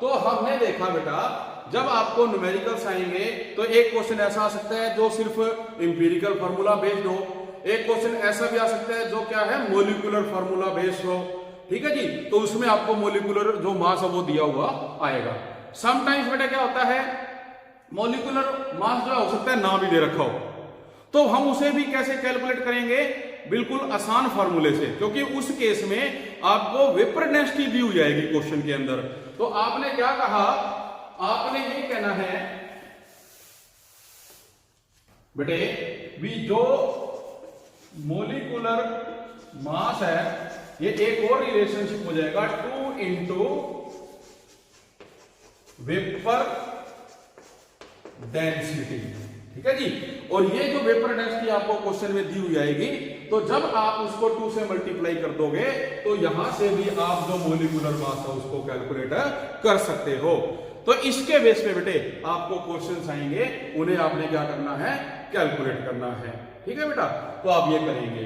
तो हमने देखा बेटा जब आपको न्यूमेरिकल्स आएंगे तो एक क्वेश्चन ऐसा आ सकता है जो सिर्फ एम्पिरिकल फार्मूला बेस्ड हो, एक क्वेश्चन ऐसा भी आ सकता है जो क्या है मोलिकुलर फार्मूला बेस्ड हो। ठीक है जी। तो उसमें आपको मोलिकुलर जो मास है वो दिया हुआ आएगा। समटाइम्स बेटा क्या होता है, मोलिकुलर मास जो हो सकता है ना भी दे रखा हो, तो हम उसे भी कैसे कैलकुलेट करेंगे, बिल्कुल आसान फार्मूले से, क्योंकि उस केस में आपको वेपर डेंसिटी दी हुई जाएगी क्वेश्चन के अंदर। तो आपने क्या कहा, आपने ये कहना है बेटे भी जो मोलिकुलर मास है ये एक और रिलेशनशिप हो जाएगा 2 इंटू वेपर डेंसिटी। ठीक है जी। और ये जो वेपर डेंसिटी आपको क्वेश्चन में दी हुई आएगी, तो जब आप उसको 2 से मल्टीप्लाई कर दोगे तो यहां से भी आप जो मोलिकुलर मास है उसको कैलकुलेट कर सकते हो। तो इसके बेस पे बेटे आपको क्वेश्चंस आएंगे, उन्हें आपने क्या करना है, कैलकुलेट करना है। ठीक है बेटा, तो आप ये करेंगे।